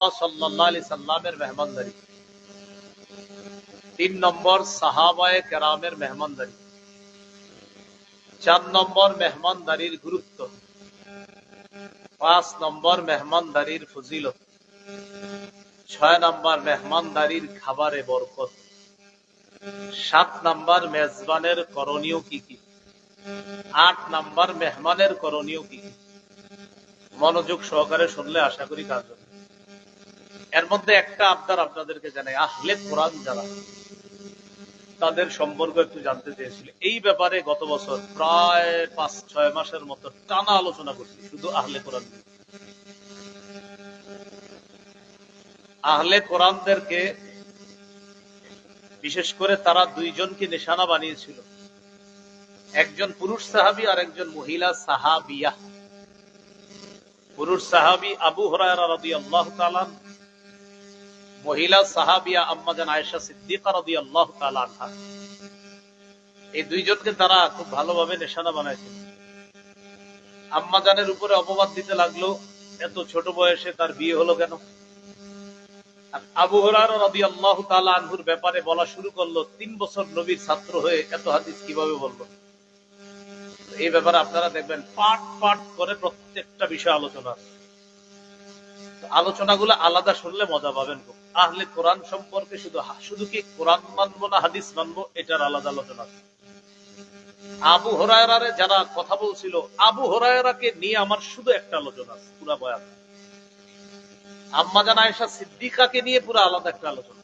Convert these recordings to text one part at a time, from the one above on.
সাল্লাল্লাহু আলাইহি সাল্লামের মেহমানদারি। 3 নম্বর সাহাবায়ে কেরামের মেহমানদারি। 4 নম্বর মেহমানদারির গুরুত্ব। 5 নম্বর মেহমানদারির ফজিলত। 6 নম্বর মেহমানদারির খাবারে বরকত। 7 নম্বর মেজবানের করণীয় কি কি। 8 নম্বর মেহমানের করণীয় কি কি। মনোযোগ সহকারে শুনলে আশা করি কাজ হবে। এর মধ্যে একটা আবদার আপনাদেরকে জানাই, আহলে কোরআন যারা, তাদের সম্পর্ক একটু জানতে চেয়েছিল। এই ব্যাপারে গত বছর প্রায় 5-6 মাসের মতো টানা আলোচনা করছি, শুধু আহলে কোরআন। আহলে কোরআনদেরকে বিশেষ করে তারা দুইজনকে নিশানা বানিয়েছিল, একজন পুরুষ সাহাবী আর একজন মহিলা সাহাবিয়া। পুরুষ সাহাবী আবু হুরায়রা রাদিয়াল্লাহু তাআলা, মহিলা সাহাবিয়া আম্মা জান আয়েশা সিদ্দিকা রাদিয়াল্লাহু তাআলা আনহা। এই দুইজনকে তারা খুব ভালোভাবে নিশানা বানাইছিল। আম্মা জানের উপরে অপবাদ দিতে লাগলো, এত ছোট বয়সে তার বিয়ে হলো কেন। আর আবু হুরায়রা রাদিয়াল্লাহু তাআলা আনহুর ব্যাপারে বলা শুরু করলো, 3 বছর নবীর ছাত্র হয়ে এত হাদিস কিভাবে বললো। এই ব্যাপারে আপনারা দেখবেন পাট পাট করে প্রত্যেকটা বিষয় আলোচনা। আলোচনাগুলো আলাদা শুনলে মজা পাবেন খুব। আহলে কোরআন সম্পর্কে শুধু কি কোরআন মানবো না হাদিস মানবো, এটার আলাদা আলোচনা। আবু হুরায়রারে যারা কথা বলছিল, আবু হুরায়রাকে নিয়ে আমার শুধু একটা আলোচনা আছে, পুরা বয়ান। আম্মা জান আয়েশা সিদ্দিকাকে নিয়ে পুরো আলাদা একটা আলোচনা।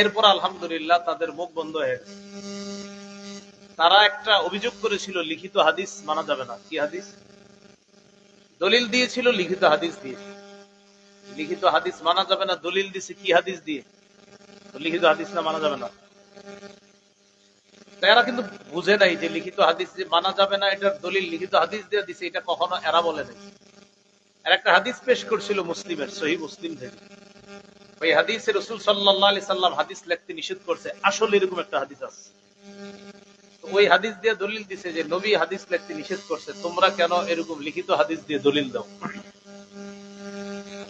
এরপর আলহামদুলিল্লাহ তাদের মুখ বন্ধ হয়ে গেছে। তারা একটা অভিযোগ করেছিল, লিখিত হাদিস মানা যাবে না। কি হাদিস? দলিল দিয়েছিল, লিখিত হাদিস দিয়ে। লিখিত হাদিস মানা যাবে না, দলিল দিছে কি হাদিস দিয়ে? লিখিত হাদিস না মানা যাবে না। এরা কিন্তু বুঝে নাই যে লিখিত হাদিস যে মানা যাবে না, এটার দলিল লিখিত হাদিস দিয়ে দিছে, এটা কখনো এরা বলে নাই। আর একটা হাদিস পেশ করছিল মুসলিমের, সহিহ মুসলিম থেকে। ওই হাদিসে রাসূল সাল্লাল্লাহু আলাইহি সাল্লাম হাদিস লিখতে নিষেধ করছে, আসলে এরকম একটা হাদিস আছে। ওই হাদিস দিয়ে দলিল দিছে যে নবী হাদিস লিখতে নিষেধ করছে, তোমরা কেন এরকম লিখিত হাদিস দিয়ে দলিল দাও।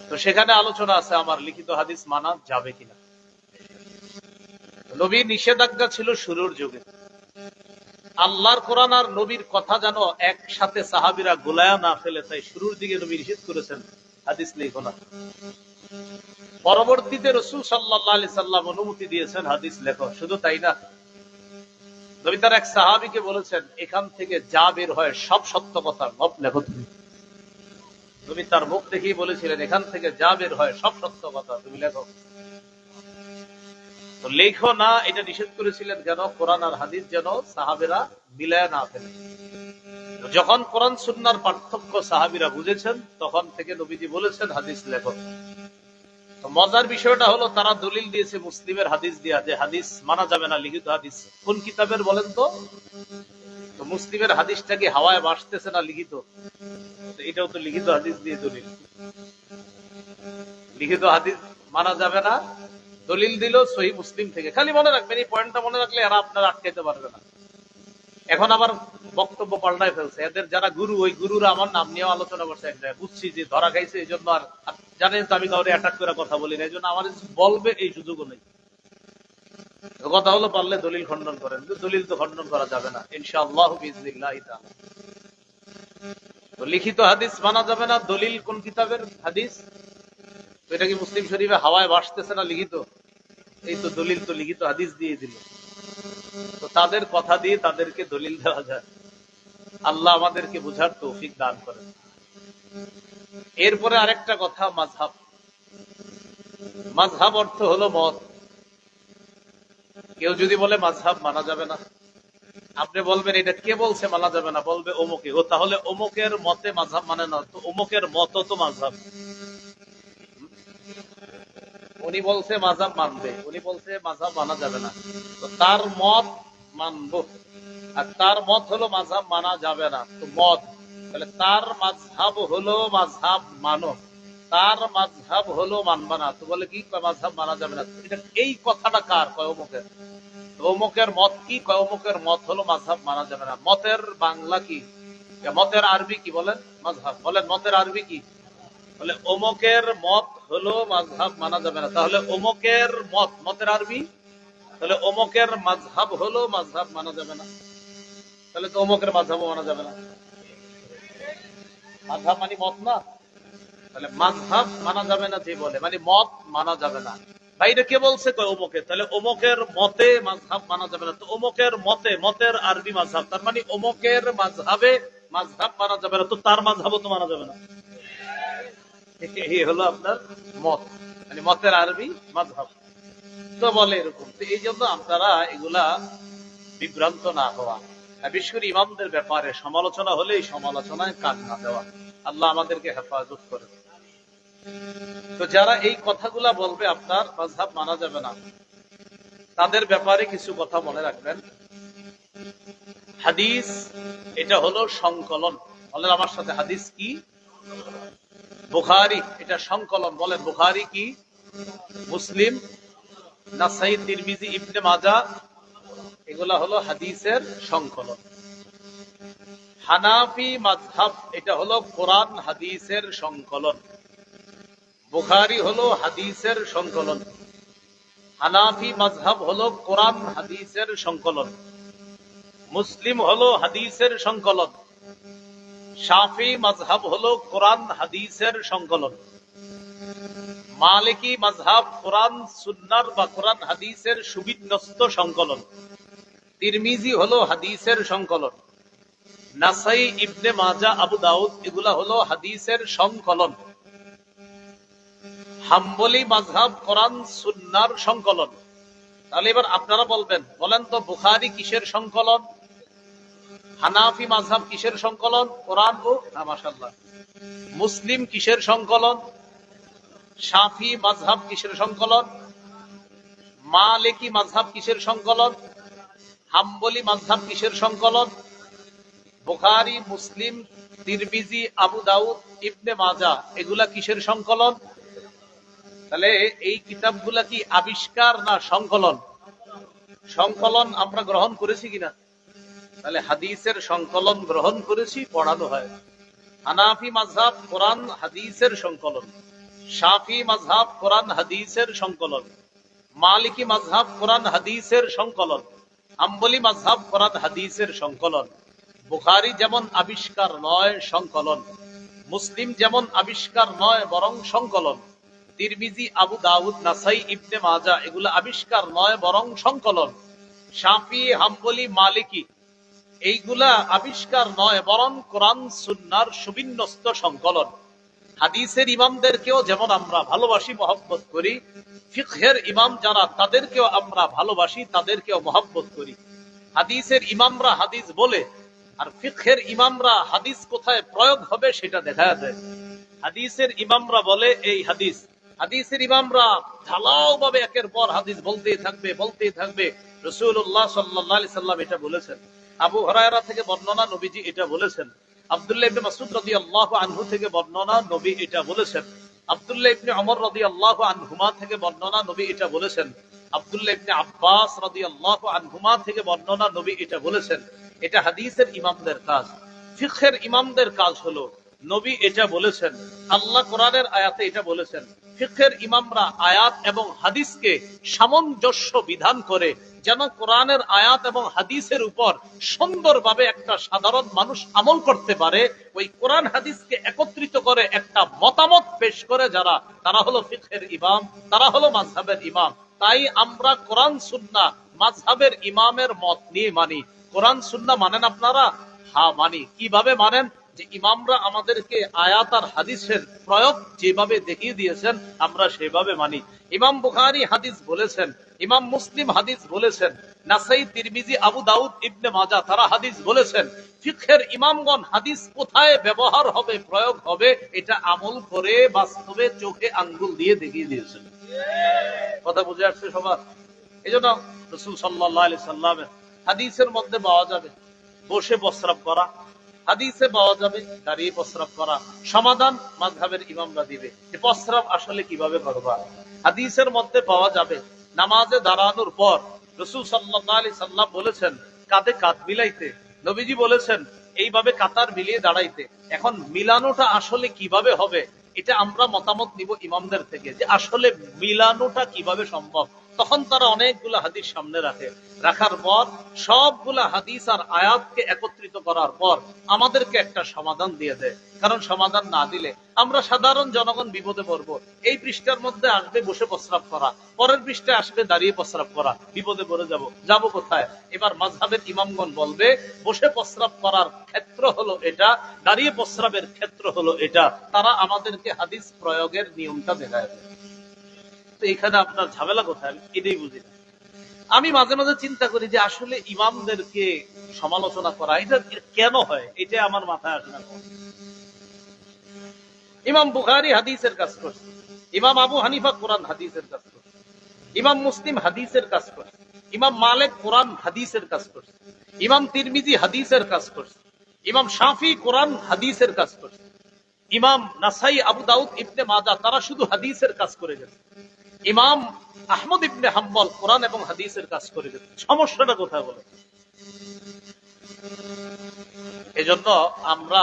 তো সেখানে আলোচনা আছে আমার লিখিত হাদিস মানা যাবে কিনা। নবীর নিষেধাজ্ঞা ছিল শুরুর যুগে। আল্লাহর কোরআন আর নবীর কথা যেন একসাথে সাহাবীরা গোলায়া না ফেলে, তাই শুরুর দিকে নবী নিষেধ করেছেন হাদিস লেখো না। পরবর্তীতে রাসূল সাল্লাল্লাহু আলাইহি সাল্লাম অনুমতি দিয়েছেন হাদিস লেখো। শুধু তাই না, নবী তার এক সাহাবীকে বলেছেন, এখান থেকে যা বের হয় সব সত্য কথা, সব লেখো তুমি। নবী তার মুখ দেখেই বলেছিলেন, এখান থেকে যা বের হয় সব সত্য কথা, তুমি লেখো। তো লেখো না এটা নিষেধ করেছিলেন কেন? কোরআন আর হাদিস যেন সাহাবীরা মিলায় না ফেলে। যখন কোরআন সুন্নাহর পার্থক্য সাহাবীরা বুঝেছেন, তখন থেকে নবীজি বলেছেন হাদিস লেখো। তো মজার বিষয়টা হলো, তারা দলিল দিয়েছে মুসলিমের হাদিস দিয়া যে হাদিস মানা যাবে না, লিখিত হাদিস। কোন কিতাবের বলেন তো? তো মুসলিমের হাদিসটা কি হাওয়ায় ভাসতেছে না লিখিত? এটাও তো লিখিত হাদিস দিয়ে দলিল। লিখিত হাদিস মানা যাবে না, দলিল দিল সহিহ মুসলিম থেকে। খালি মনে রাখবেন, এই পয়েন্টটা মনে রাখলে এরা আপনারা আটকাইতে পারবে না। এখন আবার বক্তব্য পাল্টায় ফেলছে। এদের যারা গুরু, ওই গুরুরা আমার নাম নিয়ে আলোচনা করছে এক জায়গায়। বুঝছি যে ধরা খাইছে, এই জন্য। আর জানেন তো আমি কাউরে অ্যাটাক করে কথা বলি না, এই জন্য আমার বলবে এই সুযোগও নেই। কথা হলো পারলে দলিল খণ্ডন করেন, দলিল তো খণ্ডন করা যাবে না ইনশাআল্লাহ বিইজনিল্লাহি তাআলা। তো লিখিত হাদিস মানা যাবে না, দলিল কোন কিতাবের হাদিস? এটা কি মুসলিম শরীফে হাওয়ায় ভাসতেছে না লিখিত? এই তো দলিল তো লিখিত হাদিস দিয়ে দিল। তো তাদের কথা দিয়ে তাদেরকে দলিল দেওয়া যায়। আল্লাহ আমাদেরকে বুঝার তৌফিক দান করেন। এরপরে আরেকটা কথা, মাযহাব। মাযহাব অর্থ হলো মত। কেউ যদি বলে মাযহাব মানা যাবে না, আপনি বলবেন এটা কে বলছে মানা যাবে না? বলবে অমুকে। ও তাহলে অমুকের মতে মাযহাব মানে না, তো অমুকের মত তো মাযহাব। উনি বলছে মাযহাব মানবে, উনি বলছে মাযহাব মানা যাবে না, তো তার মত মানবো। আর তার মত হলো মাযহাব মানা যাবে না, তো মত। তাহলে তার মাযহাব হলো মাযহাব মানো, তার মাযহাব হলো মানবা না। তো বলে কি মাযহাব মানা যাবে না? এটা এই কথাটা কার? কয় অমুকের। অমুকের মত কি? কয় অমুকের মত হলো মাযহাব মানা যাবে না। মতের বাংলা কি? মতের আরবি কি বলেন? মাযহাব। বলেন মতের আরবি কি? বলে অমুকের মত হলো মাযহাব মানা যাবে না, তাহলে অমুকের মত, মতের আরবি, তাহলে অমুকের মাযহাব হলো মাযহাব মানা যাবে না, তাহলে তো অমুকের মাযহাবও মানা যাবে না। মাযহাব মানে মত না, তাহলে মাযহাব মানা যাবে না যে বলে মানে মত মানা যাবে না। বাইরে কে বলছে কয় অমুকে, তাহলে অমুকের মতে মাযহাব মানা যাবে না, তো অমুকের মতে, মতের আরবি মাযহাব, তার মানে অমুকের মাযহাবে মাযহাব মানা যাবে না, তো তার মাযহাবও তো মানা যাবে না। এই হলো আপনার মত, মানে মতের আরবি মাযহাব। তো বলে এরকম, তো এই জন্য আপনারা এগুলা বিভ্রান্ত না হওয়া, বিশেষ করে ইমামদের ব্যাপারে সমালোচনা হলে এই সমালোচনায় কাজ না দেওয়া। আল্লাহ আমাদেরকে হেফাজত করে। তো যারা এই কথাগুলা বলবে আপনার মাযহাব মানা যাবে না, তাদের ব্যাপারে কিছু কথা মনে রাখবেন। হাদিস এটা হলো সংকলন, বলেন আমার সাথে, হাদিস কি? বুখারী এটা সংকলন, বলেন বুখারী কি? মুসলিম, নাসাই, তিরমিজি, ইবনে মাজাহ, এগুলা হলো হাদিসের সংকলন। হানাফি মাযহাব এটা হলো কোরআন হাদিসের সংকলন। বুখারী হলো হাদিসের সংকলন, হানাফি মাযহাব হলো কোরআন হাদিসের সংকলন, মুসলিম হলো হাদিসের সংকলন, শাফি মাযহাব হলো কোরআন হাদিসের সংকলন, মালিকি মাযহাব কোরআন সুন্নাহর বা কোরআন হাদিসের সুবিন্যস্ত সংকলন, তিরমিজি হলো হাদিসের সংকলন, নাসাই, ইবনে মাজাহ, আবু দাউদ এগুলা হলো হাদিসের সংকলন, হাম্বলি মাযহাব কোরআন সুন্নাহর সংকলন। তাহলে এবার আপনারা বলবেন, বলেন তো বুখারী কিসের সংকলন? হানাফি মাযহাব কিসের সংকলন? কোরআন ও মাশাআল্লাহ। মুসলিম কিসের সংকলন? শাফি মাযহাব কিসের সংকলন? মালিকি মাযহাব কিসের সংকলন? হাম্বলি মাযহাব কিসের সংকলন? বুখারী, মুসলিম, তিরমিজি, আবু দাউদ, ইবনে মাজাহ এগুলা কিসের সংকলন? তাহলে এই কিতাবগুলা কি আবিষ্কার না সংকলন? সংকলন আমরা গ্রহণ করেছি কিনা? তাহলে হাদিসের সংকলন গ্রহণ করেছি, পড়ানো হয়। হানাফি মাযহাব কোরআন হাদিসের সংকলন, শাফি মাযহাব কোরআন হাদিসের সংকলন, মালিকি মাযহাব কোরআন হাদিসের সংকলন, হাম্বলি মাযহাব কোরআন হাদিসের সংকলন। বুখারী যেমন আবিষ্কার নয়, সংকলন। মুসলিম যেমন আবিষ্কার নয়, বরং সংকলন। তিরমিজি, আবু দাউদ, নাসাই, ইবনে মাজাহ এগুলা আবিষ্কার নয়, বরং সংকলন। শাফি, হাম্বলি, মালিকি এইগুলা আবিষ্কার নয়, বরং কোরআন সুন্নাহর সুবিন্যস্ত সংকলন। হাদিসের ইমামদেরকেও যেমন আমরা ভালোবাসি, মহব্বত করি, ফিকহের ইমাম যারা তাদেরকেও আমরা ভালোবাসি, তাদেরকেও মহব্বত করি। হাদিসের ইমামরা হাদিস বলে, আর ফিকহের ইমামরা হাদিস কোথায় প্রয়োগ হবে সেটা দেখা যায়। হাদিসের ইমামরা বলে এই হাদিস, হাদিসের ইমামরা ঢালাও ভাবে একের পর হাদিস বলতেই থাকবে, বলতেই থাকবে। রাসূলুল্লাহ সাল্লাল্লাহু আলাইহি সাল্লাম এটা বলেছেন, আবু হুরায়রা থেকে বর্ণনা, নবীজি এটা বলেছেন। আব্দুল্লাহ ইবনে মাসউদ রাদিয়াল্লাহু আনহু থেকে বর্ণনা, নবী এটা বলেছেন। আব্দুল্লাহ ইবনে ওমর রাদিয়াল্লাহু আনহুমা থেকে বর্ণনা, নবী এটা বলেছেন। আব্দুল্লাহ ইবনে আব্বাস রাদিয়াল্লাহু আনহুমা থেকে বর্ণনা, নবী এটা বলেছেন। এটা হাদিসের ইমামদের কাজ। ফিকহের ইমামদের কাজ হলো নবী এটা বলেছেন, আল্লাহ কোরআনের আয়াতে এটা বলেছেন। ফিকহের ইমামরা আয়াত এবং হাদিসকে সামঞ্জস্য বিধান করে, যেন কোরআনের আয়াত এবং হাদিসের উপর সুন্দরভাবে একটা সাধারণ মানুষ আমল করতে পারে, ওই কোরআন হাদিসকে একত্রিত করে একটা মতামত পেশ করে যারা, তারা হলো ফিকহের ইমাম, তারা হলো মাযহাবের ইমাম। তাই আমরা কোরআন সুন্নাহ মাযহাবের ইমামের মত নিয়ে মানি। কোরআন সুন্নাহ মানেন আপনারা? হ্যাঁ মানি। কিভাবে মানেন? যে ইমামরা আমাদেরকে আয়াত আর হাদিসের প্রয়োগ যেভাবে দেখিয়ে দিয়েছেন আমরা সেভাবে মানি। ইমাম বুখারী হাদিস বলেছেন, ইমাম মুসলিম হাদিস বলেছেন, নাসাই, তিরমিজি, আবু দাউদ, ইবনে মাজাহ তারা হাদিস বলেছেন। ফিকহের ইমামগণ হাদিস কোথায় ব্যবহার হবে, প্রয়োগ হবে, এটা আমল করে বাস্তবে চোখে আঙ্গুল দিয়ে দেখিয়ে দিয়েছেন। কথা বুঝে আসছে সবার? এই জন্য রাসূল সাল্লাল্লাহু আলাইহি সাল্লামের হাদিসের মধ্যে পাওয়া যাবে বসে প্রস্রাব করা, হাদিসে পাওয়া যাবে দাঁড়িয়ে প্রস্রাব করা। সমাধান মাযহাবের ইমামরা দিবে যে প্রস্রাব আসলে কিভাবে করবা। হাদিসের মধ্যে পাওয়া যাবে নামাজে দাঁড়ানোর পর রাসূল সাল্লাল্লাহু আলাইহি সাল্লাম বলেছেন কাঁধে কাঁধ মিলাইতে, নবীজি বলেছেন এইভাবে কাতার মিলিয়ে দাঁড়াইতে। এখন মিলানোটা আসলে কিভাবে হবে এটা আমরা মতামত নিব ইমামদের থেকে যে আসলে মিলানোটা কিভাবে সম্ভব। তখন তারা অনেকগুলো হাদিস সামনে রাখে, রাখার পর সবগুলা হাদিস আর আয়াতকে একত্রিত করার পর আমাদেরকে একটা সমাধান দিয়ে দেয়। কারণ সমাধান না দিলে আমরা সাধারণ জনগণ বিপদে পড়বো। এই পৃষ্ঠার মধ্যে আসবে বসে প্রস্রাব করা, পরের পৃষ্ঠায় আসবে দাঁড়িয়ে প্রস্রাব করা, বিপদে পড়ে যাব কোথায়? এবার মাযহাবের ইমামগণ বলবে বসে প্রস্রাব করার ক্ষেত্র হলো এটা, দাঁড়িয়ে প্রস্রাবের ক্ষেত্র হলো এটা। তারা আমাদেরকে হাদিস প্রয়োগের নিয়মটা দেখায়। তো এখানে আপনার ঝামেলা কোথায় আমি এটাই বুঝি না। আমি মাঝে মাঝে চিন্তা করি যে আসলে ইমামদেরকে সমালোচনা করা এটা কেন হয়, এটা আমার মাথায় আসে না। ইমাম বুখারী হাদিসের কাজ করছে, ইমাম আবু হানিফা কোরআন হাদিসের কাজ করছে, ইমাম মুসলিম হাদিসের কাজ করছে, ইমাম মালিক কোরআন হাদিসের কাজ করছে, ইমাম তিরমিজি হাদিসের কাজ করছে, ইমাম শাফি কোরআন হাদিসের কাজ করছে, ইমাম নাসাই, আবু দাউদ, ইবনে মাজাহ তারা শুধু হাদিসের কাজ করে গেছে, ইমাম আহমদ ইবনে হাম্বল কোরআন এবং হাদিসের কাজ করে গেছে। সমস্যাটা কোথায় বলে? এজন্য আমরা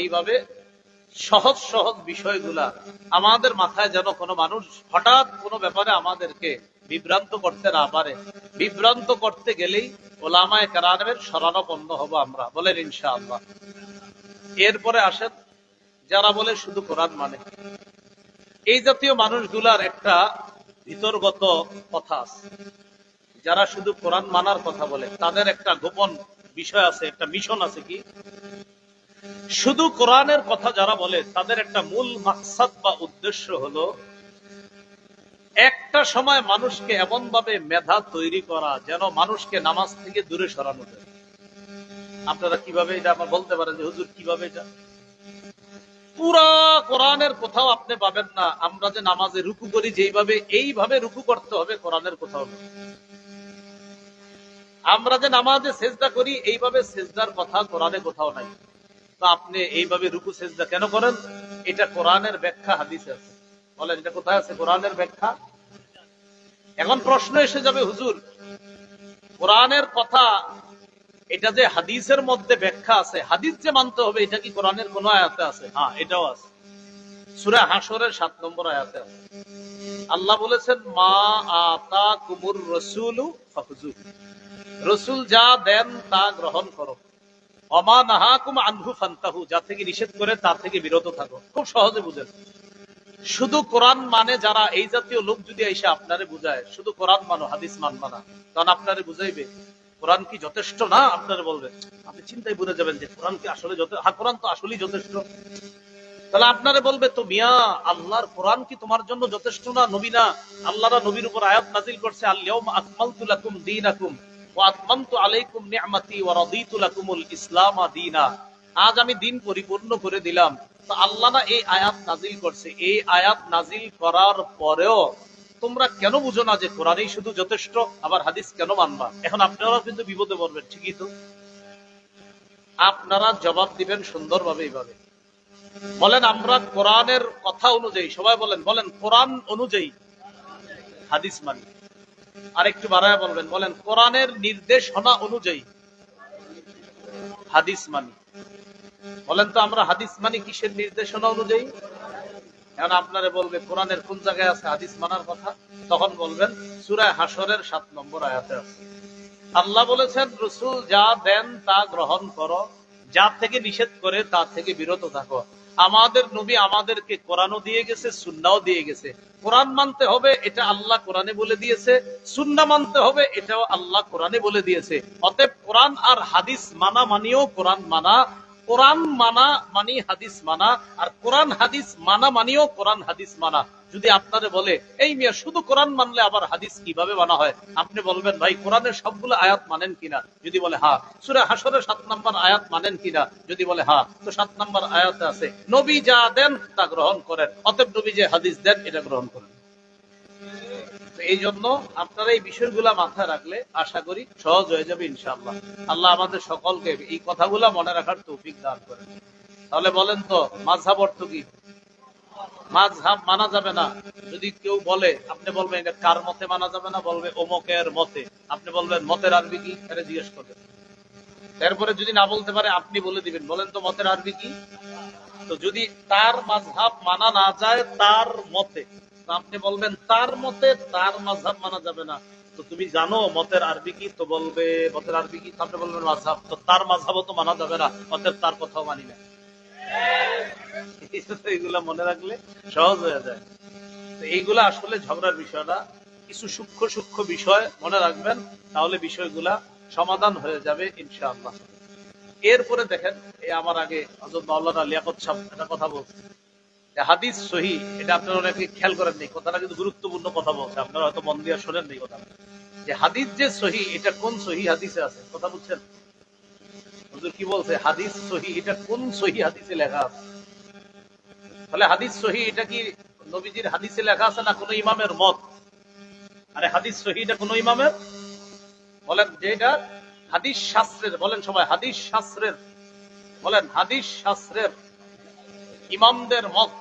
এইভাবে সহজ সহজ বিষয়গুলা আমাদের মাথায় যেন কোনো মানুষ হঠাৎ কোনো ব্যাপারে আমাদেরকে বিভ্রান্ত করতে না পারে। বিভ্রান্ত করতে গেলেই ওলামায়ে কেরামের শরণাপন্ন হব আমরা, বলেন ইনশাআল্লাহ। এরপরে আসেন যারা বলে শুধু কোরআন মানে, এই জাতীয় মানুষগুলার একটা ভিতরগত কথা আছে। যারা শুধু কোরআন মানার কথা বলে তাদের একটা গোপন বিষয় আছে, একটা মিশন আছে। কি? শুধু কোরআনের কথা যারা বলে তাদের একটা মূল মাকসাদ বা উদ্দেশ্য হলো একটা সময় মানুষকে এমন ভাবে মেধা তৈরি করা যেন মানুষকে নামাজ থেকে দূরে সরানো যায়। আপনারা কিভাবে এটা আমার বলতে পারেন যে হুজুর কিভাবে এটা? পুরা কোরআনের কোথাও আপনি পাবেন না আমরা যে নামাজে রুকু করি যেইভাবে এইভাবে রুকু করতে হবে, কোরআনের কোথাও নেই। আমরা যে নামাজে সেজদা করি এইভাবে সেজদার কথা কোরআনে কোথাও নাই। তো আপনি এইভাবে রুকু সেজদা কেন করেন? এটা কোরআনের ব্যাখ্যা হাদিসে আছে। বলেন এটা কোথায় আছে কোরআনের ব্যাখ্যা? এখন প্রশ্ন এসে যাবে হুজুর কোরআনের কথা এটা যে হাদিসের মধ্যে ব্যাখ্যা আছে, হাদিস যে মানতে হবে এটা কি কোরআনের কোন আয়াতে আছে? হ্যাঁ, এটাও আছে। সূরা হাশরের 7 নম্বর আয়াতে আছে। আল্লাহ বলেছেন মা আতাকুমুর রাসূলু ফাখুযু, রাসূল যা দেন তা গ্রহণ করো, ওমা নাহাকুম আনহু ফান্তাহু, যা থেকে নিষেধ করে তা থেকে বিরত থাকো। খুব সহজে বুঝেন। শুধু কোরআন মানে যারা এই জাতীয় লোক যদি এসে আপনারে বুঝায় শুধু কোরআন মানো হাদিস মানবা না, তখন আপনারে বুঝাইবে কোরআন কি যথেষ্ট না, আপনারা বলবেন, আপনি চিন্তায় বুঝে যাবেন যে কোরআন কি আসলে কোরআন তো আসলেই যথেষ্ট। তাহলে আপনারে বলবে তো মিয়া আল্লাহর কোরআন কি তোমার জন্য যথেষ্ট না? নবী না, আল্লাহরা নবীর উপর আয়াত নাযিল করছে আল ইয়াউমা আকমালতু লাকুম দীনাকুম ওয়া আতমামতু আলাইকুম নি'মাতি ওয়া রাদিতু লাকুমুল ইসলামা দীনা, আজ আমি দিন পরিপূর্ণ করে দিলাম। তো আল্লাহ না এই আয়াত নাযিল করছে, এই আয়াত নাযিল করার পরেও তোমরা কেন বুঝো না যে কোরআনই শুধু যথেষ্ট, আবার হাদিস কেন মানবা? এখন আপনারাও কিন্তু বিপদে পড়বেন। ঠিকই তো, আপনারা জবাব দিবেন সুন্দরভাবে এইভাবে বলেন আমরা কোরআনের কথা অনুযায়ী, সবাই বলেন, বলেন কোরআন অনুযায়ী হাদিস মানি। আর একটু বাড়ায় বলবেন, বলেন কোরআনের নির্দেশনা অনুযায়ী হাদিস মানি। বলেন তো আমরা হাদিস মানি কিসের নির্দেশনা অনুযায়ী? এখন আপনারা বলবে কোরআনের কোন জায়গায় আছে হাদিস মানার কথা? তখন বলবেন সূরা হাশরের 7 নম্বর আয়াতে আছে। আল্লাহ বলেছেন রাসূল যা দেন তা গ্রহণ করো, যা থেকে নিষেধ করে তা থেকে বিরত থাকো। আমাদের নবী আমাদেরকে কোরআনও দিয়ে গেছে, সুন্নাহও দিয়ে গেছে। কোরআন মানতে হবে এটা আল্লাহ কোরআনে বলে দিয়েছে, সুন্নাহ মানতে হবে এটাও আল্লাহ কোরআনে বলে দিয়েছে। অতএব কোরআন আর হাদিস মানা মানিও কোরআন মানা, কোরআন মানা মানি হাদিস মানা, আর কোরআন হাদিস মানা মানিও কোরআন হাদিস মানা। যদি আপনারে বলে এই মিয়া শুধু কোরআন মানলে আবার হাদিস কিভাবে মানা হয়, আপনি বলবেন ভাই কোরআনের সবগুলো আয়াত মানেন কিনা? যদি বলে হ্যাঁ। সূরা হাশরের 7 নম্বর আয়াত মানেন কিনা? যদি বলে হ্যাঁ, তো 7 নম্বর আয়াতে আছে নবী যা দেন তা গ্রহণ করেন, অতএব নবী যে হাদিস দেন এটা গ্রহণ করেন। এই জন্য আপনারা এই বিষয়গুলা মাথায় রাখলে আশা করি সহজ হয়ে যাবে ইনশাআল্লাহ। আল্লাহ আমাদের সকলকে এই কথাগুলা মনে রাখার তৌফিক দান করেন। তাহলে বলেন তো মাযহাব অর্থ কি? মাযহাব মানা যাবে না। যদি কেউ বলে আপনি বলবেন এটা কার মতে মানা যাবে না? বলবে অমুকের মতে। আপনি বলবেন মতের আরবি কি? এটা জিজ্ঞেস করবেন। এরপরে যদি না বলতে পারে আপনি বলে দিবেন, বলেন তো মতের আরবি কি? তো যদি তার মাযহাব মানা না যায় তার মতে, আপনি বলবেন তার মতে তার মাযহাব মানা যাবে না, তো তুমি জানো মতের আরবি কি? তো বলবে মতের আরবি কি? আপনি বলবেন মাযহাব, তো তার মাযহাবও তো মানা যাবে না, অতএব তার কথাও মানি না। এইগুলা মনে রাখলে সহজ হয়ে যায়। এইগুলা আসলে ঝগড়ার বিষয় না, কিছু সূক্ষ্ম সূক্ষ্ম বিষয় মনে রাখবেন, তাহলে বিষয়গুলা সমাধান হয়ে যাবে ইনশাআল্লাহ। এরপরে দেখেন, আমার আগে হযরত মাওলানা লিয়াকত সাহেব একটা কথা বলছে, হাদিস সহিহ, এটা আপনারা অনেকে খেয়াল করেননি, কথাটা কিন্তু গুরুত্বপূর্ণ কথা বলছে, আপনারা হয়তো মন দিয়ে শোনেন এই কথা, যে হাদিস যে সহিহ, এটা কোন সহিহ হাদিসে আছে? কথা বুঝছেন? হুজুর কি বলছে? হাদিস সহিহ, এটা কোন সহিহ হাদিসে লেখা আছে? তাহলে হাদিস সহিহ এটা কি নবীজির হাদিসে লেখা আছে না কোন ইমামের মত? আরে হাদিস সহিহ এটা কোন ইমামের, বলেন যে এটা হাদিস শাস্ত্রের, বলেন সবাই হাদিস শাস্ত্রের, বলেন হাদিস শাস্ত্রের ইমামদের মত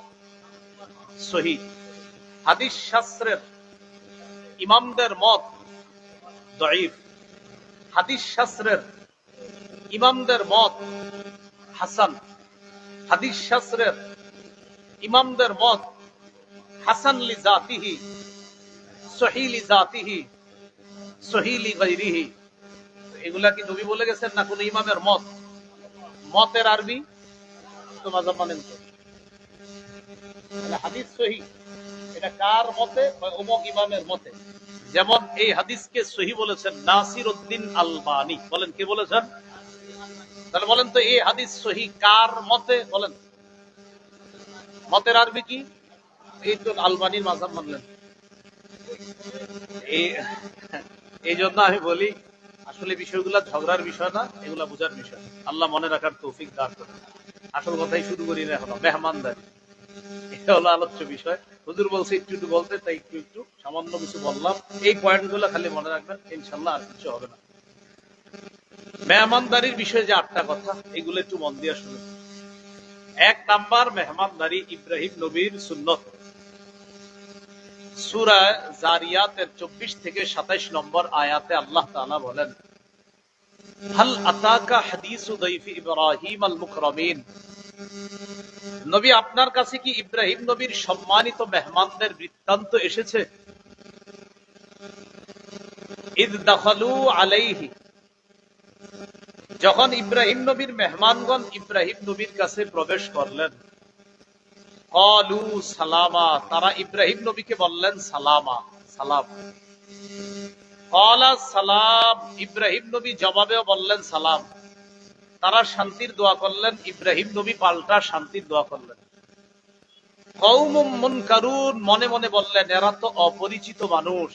সহিহ। হাদিস শাস্ত্রের ইমামদের মত দঈফ। হাদিস শাস্ত্রের ইমামদের মত হাসান। হাদিস শাস্ত্রের ইমামদের মত হাসান লি জাতিহি, সহিহ লি জাতিহি, সহিহ লি গায়রিহি। এগুলা কি নবী বলে গেছেন না কোন ইমামের মত? মতের আরবি তো মাযহাব মানেন তো। হাদিস সহিহ এটা কার মতে? অমুক ইমামের মতে। যেমন এই হাদিসকে সহিহ বলেছেন নাসিরউদ্দিন আলবানী, বলেন কে বলেছেন? তাহলে বলেন তো এই হাদিস সহিহ কার মতে? বলেন মতের আরবি কি? এই তো আলবানীর মাযহাব মানলেন। এই জন্য আমি বলি আসলে বিষয়গুলো ঝগড়ার বিষয় না, এগুলা বোঝার বিষয়। আল্লাহ মনে রাখার তৌফিক দান করেন। আসল কথাই শুরু করি না এখনো, মেহমানদারি, এটা হলো আলোচ্য বিষয়। হুজুর বলছে একটু একটু বলতে, তাই একটু একটু সামান্য কিছু বললাম। এই পয়েন্ট গুলো খালি মনে রাখবেন, ইনশাল্লাহ আর কিছু হবে না। মেহমানদারির বিষয়ে যে 8টা কথা, এগুলো একটু মন দিয়ে শুনুন। 1 নাম্বার, মেহমানদারি ইব্রাহিম নবীর সুন্নত। সূরা জারিয়াতের 24 থেকে 27 নম্বর আয়াতে আল্লাহ তাআলা বলেন, হাল আতাকা হাদিসু দাইফি ইব্রাহিম আল মুকরামিন। নবী আপনার কাছে কি ইব্রাহিম নবীর সম্মানিত মেহমানদের বৃত্তান্ত এসেছে? ইদ দাখালু আলাইহি, যখন ইব্রাহিম নবীর মেহমানগণ ইব্রাহিম নবীর কাছে প্রবেশ করলেন, ক্বালু সালামা, তারা ইব্রাহিম নবীকে বললেন সালামা, সালাম। ক্বালা সালাম, ইব্রাহিম নবী জবাবেও বললেন সালাম। তারা শান্তির দোয়া করলেন, ইব্রাহিম নবী পাল্টা শান্তির দোয়া করলেন। কওমুম মুনকারুন, মনে মনে বললেন এরা তো অপরিচিত মানুষ।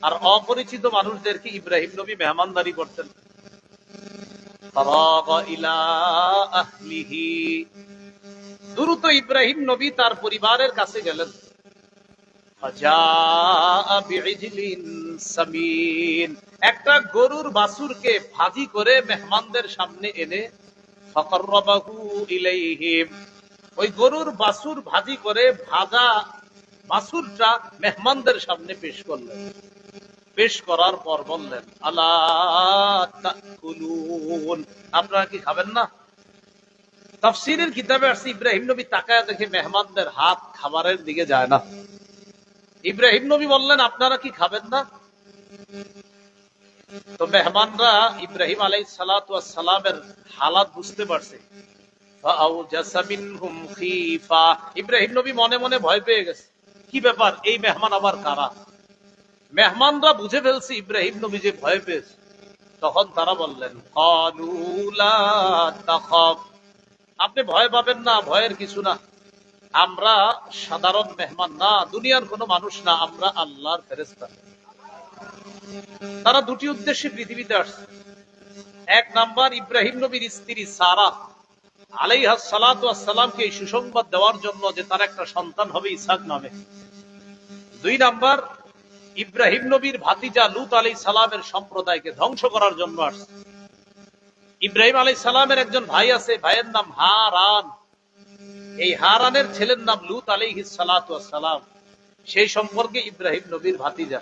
আর অপরিচিত মানুষদেরকে ইব্রাহিম নবী মেহমানদারি করতেন। ফারাগা ইলা আহলিহি, দ্রুত ইব্রাহিম নবী তার পরিবারের কাছে গেলেন। ফাজাআ বিইজলিন সামিন, একটা গরুর বাছুরকে ভাজি করে মেহমানদের সামনে এনে ফাকাররাবাহু ইলাইহিম, ওই গরুর বাছুর ভাজি করে ভাজা বাছুরটা মেহমানদের সামনে পেশ করলেন। পেশ করার পর বললেন, আলা তাকুলুন, আপনারা কি খাবেন না? তাফসীরের কিতাবে আছে ইব্রাহিম নবী তাকায় দেখে মেহমানদের হাত খাবারের দিকে যায় না। ইব্রাহিম নবী বললেন, আপনারা কি খাবেন না? তো মেহমানরা ইব্রাহিম আলাইহিস সালাতু ওয়াস সালামের হালাত বুঝতে পারছে। ফাআউজাসা মিনহুম খীফা, ইব্রাহিম নবী মনে মনে ভয় পেয়ে গেছে, কি ব্যাপার, এই মেহমান আবার কারা? মেহমানরা বুঝে ফেলছে ইব্রাহিম নবী যে ভয় পেয়েছে। তখন তারা বললেন, ক্বালু লা তাখাফ, আপনি ভয় পাবেন না, ভয়ের কিছু না, আমরা সাধারণ মেহমান না, দুনিয়ার কোনো মানুষ না, আমরা আল্লাহর ফেরেশতা। তারা দুটি উদ্দেশ্যে পৃথিবীতে আসছে। 1 নাম্বার, ইব্রাহিম নবীর স্ত্রী সারা আলাইহাস সালাতু ওয়াস সালামকে এই সুসংবাদ দেওয়ার জন্য যে তার একটা সন্তান হবে ইসহাক নামে। 2 নাম্বার, ইব্রাহিম নবীর ভাতিজা লূত আলাইহিস সালামের সম্প্রদায়কে ধ্বংস করার জন্য আসছে। ইব্রাহিম আলাইহিস সালামের একজন ভাই আছে, ভাইয়ের নাম হারান। এই হারানের ছেলের নাম লূত আলাইহিস সালাতু ওয়াস সালাম, সেই সম্পর্কে ইব্রাহিম নবীর ভাতিজা।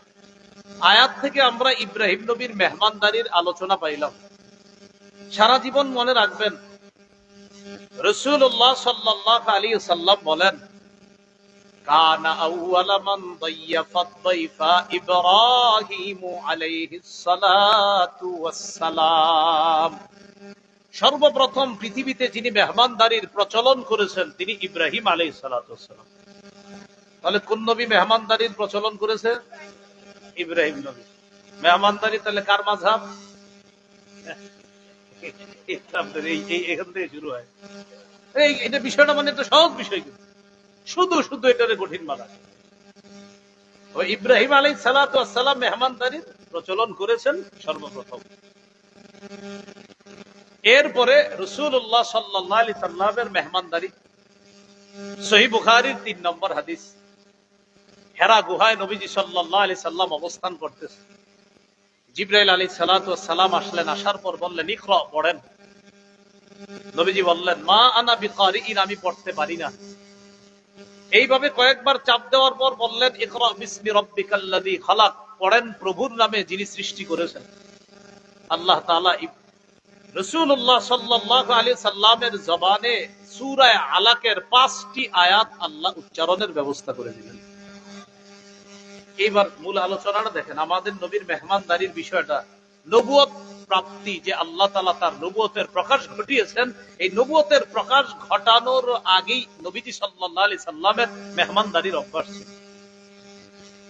আয়াত থেকে আমরা ইব্রাহিম নবীর মেহমানদারির আলোচনা পাইলাম। সারা জীবন মনে রাখবেন, রাসূলুল্লাহ সাল্লাল্লাহু আলাইহি ওয়াসাল্লাম বলেন, কানা আউওয়ালা মান দাইয়াফাত দাইফা ইব্রাহিম আলাইহিস সালাতু ওয়াস সালাম। সর্বপ্রথম পৃথিবীতে যিনি মেহমানদারির প্রচলন করেছেন তিনি ইব্রাহিম আলাইহিস সালাতু ওয়াস সালাম। তাহলে কোন নবী মেহমানদারির প্রচলন করেছে? ইব্রাহিম নবী। মেহমানদারি তাহলে কার মাযহাব? এখান থেকে শুরু হয়। এটা বিষয়টা মানে একটা সহজ বিষয়, কিন্তু শুধু শুধু এটারে কঠিন মানা। ইব্রাহিম আলাইহিস সালাতু ওয়াস সালাম মেহমানদারির প্রচলন করেছেন সর্বপ্রথম। এরপরে রাসূলুল্লাহ সাল্লাল্লাহু আলাইহি সাল্লামের মেহমানদারি। সহিহ বুখারীর 3 নম্বর হাদিস। হেরা গুহায় নবীজি সাল্লাল্লাহু আলাইহি সাল্লাম অবস্থান করতেছেন। জিবরাইল আলাইহিস সালাতু ওয়াস সালাম আসলেন, আসার পর বললেন, ইকরা, পড়েন। নবীজি বললেন, মা আনা বিকারিইন, আমি পড়তে পারি না। এইভাবে কয়েকবার চাপ দেওয়ার পর বললেন, ইকরা বিসমি রাব্বিকাল্লাযী খালাক, পড়েন প্রভুর নামে যিনি সৃষ্টি করেছেন। আল্লাহ তাআলা রাসূলুল্লাহ সাল্লাল্লাহু আলাইহি সাল্লামের জবানে সূরা আলাকের 5টি আয়াত আল্লাহ উচ্চারণের ব্যবস্থা করে দিলেন। এইবার মূল আলোচনাটা দেখেন। আমাদের নবীর মেহমানদারির বিষয়টা, নবুয়ত প্রাপ্তি, যে আল্লাহ তাআলা তার নবুয়তের প্রকাশ ঘটিয়েছেন, এই নবুয়তের প্রকাশ ঘটানোর আগেই নবীজি সাল্লাল্লাহু আলাইহি সাল্লামের মেহমানদারির অভ্যাস ছিল।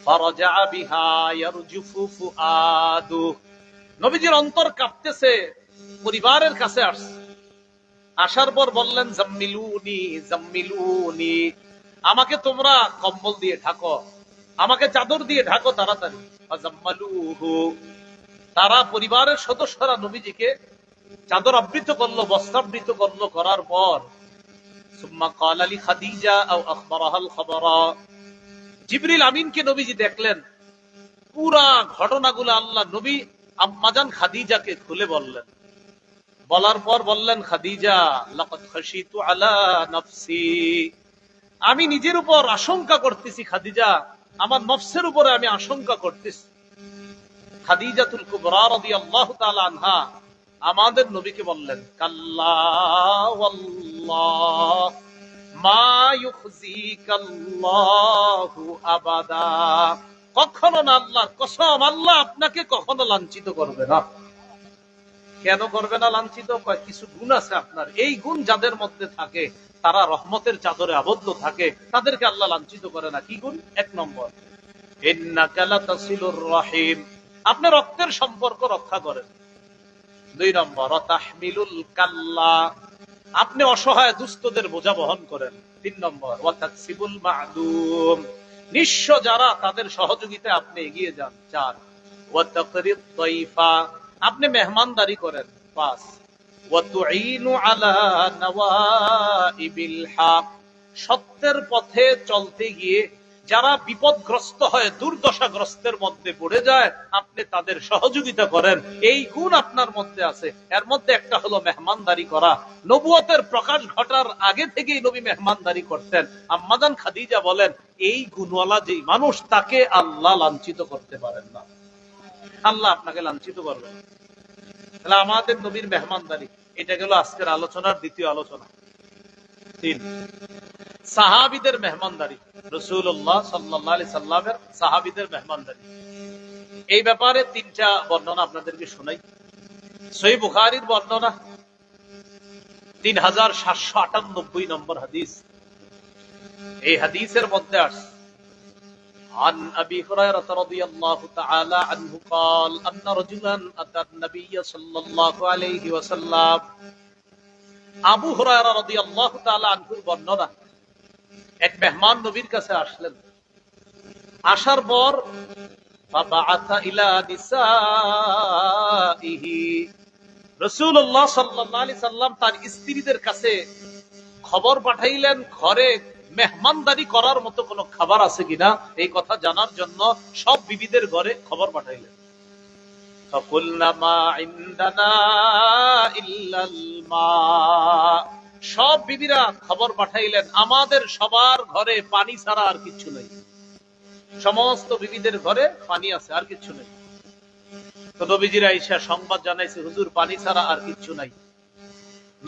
ফারাজা বিহা ইয়ারজুফু ফুআদু, নবীজির অন্তর কাঁপতেছে, পরিবারের কাছে আসছে। আসার পর বললেন, জাম্মিলুনি জাম্মিলুনি, আমাকে তোমরা কম্বল দিয়ে ঢাকো, আমাকে চাদর দিয়ে ঢাকো তাড়াতাড়ি। ফাজাম্মালুহু, তারা পরিবারের সদস্যরা নবীজিকে চাদর আবৃত করলো, বস্ত্রাবৃত করলো। করার পর সুম্মা ক্বালা লি খাদিজা আও আখবারাহাল খবরা, জিবরিল আমিনকে নবীজি দেখলেন। পুরা ঘটনাগুলো আল্লাহ নবী আম্মাজান খাদিজাকে খুলে বললেন। বলার পর বললেন, খাদিজা লাকাদ খাশিতু আলা নাফসি, আমি নিজের উপর আশঙ্কা করতেছি খাদিজা, আমার নফসের উপরে আমি আশঙ্কা করতেছি। খাদিজাতুল কুবরা রাদিয়াল্লাহু তাআলা আনহা আমাদের নবীকে বললেন, কাল্লা ওয়াল্লাহ মা ইউখজিকাল্লাহু আবাদা, কখনো না, আল্লাহর কসম, আল্লাহ আপনাকে কখনো লাঞ্ছিত করবে না। কেন করবে না লাঞ্ছিত? কিছু গুণ আছে আপনার, এই গুণ যাদের মধ্যে থাকে তারা রহমতের চাদরে আবদ্ধ থাকে, তাদেরকে আল্লাহ লাঞ্ছিত করে না। কি গুণ? 1 নম্বর, ইন্নাকা লাতাসিলুর রাহিম, আপনি রক্তের সম্পর্ক রক্ষা করেন। 2 নম্বর, তাহমিলুল কাল্লা, আপনি অসহায় দুস্থদের বোঝা বহন করেন। 3 নম্বর, ওয়া তাকসিবুল মা'দুম, নিঃস্ব যারা তাদের সহযোগিতায় আপনি এগিয়ে যান। 4, ওয়া তাকরিদ দাইফা, আপনি মেহমানদারি করেন। 5, ওয়া তুঈনু আলা নওয়াইবিল হক, সত্যের পথে চলতে গিয়ে যারা বিপদগ্রস্ত হয়, দুর্দশাগ্রস্তের মধ্যে পড়ে যায়, আপনি তাদের সহযোগিতা করেন। এই গুণ আপনার মধ্যে আছে। এর মধ্যে একটা হলো মেহমানদারি করা। নবুয়তের প্রকাশ ঘটার আগে থেকেই নবী মেহমানদারি করতেন। আম্মাজান খাদিজা বলেন, এই গুণওয়ালা যেই মানুষ, তাকে আল্লাহ লাঞ্ছিত করতে পারেন না, আল্লাহ আপনাকে লাঞ্ছিত করবেন। তাহলে আমাদের নবীর মেহমানদারি, এটা গেল আজকের আলোচনার দ্বিতীয় আলোচনা। 3, সাহাবীদের মেহমানদারি। রাসূলুল্লাহ সাল্লাল্লাহু আলাইহি সাল্লামের সাহাবীদের মেহমানদারি, এই ব্যাপারে 3টা বর্ণনা আপনাদেরকে শোনাই। সহিহ বুখারীর বর্ণনা, 3798 নম্বর হাদিস। এই হাদিসের মধ্যে আসছে, عن أبي هريرة رضي الله تعالى عنه قال أن رجلا أتى النبي صلى الله عليه وسلم, আবু হুরায়রা রাদিয়াল্লাহু তাআলা আনহুর বর্ণনা, এক মেহমান নবীর কাছে আসলেন। আসার পর ফাবাআথা ইলা নিসাইহি, রাসূলুল্লাহ সাল্লাল্লাহু আলাইহি সাল্লাম তার স্ত্রীদের কাছে খবর পাঠাইলেন, ঘরে মেহমানদারি করার মতো কোনো খাবার আছে কিনা এই কথা জানার জন্য সব বিবিদের ঘরে খবর পাঠাইলেন। ফাকুলনা মা ইনদানা ইল্লাল মা, সব বিবিরা খবর পাঠাইলেন, আমাদের সবার ঘরে পানি ছাড়া আর কিছু নেই। সমস্ত বিবিদের ঘরে পানি আছে, আর কিছু নেই। তো নবীজিরা ঈশা সংবাদ জানাইছে, হুজুর পানি ছাড়া আর কিছু নাই।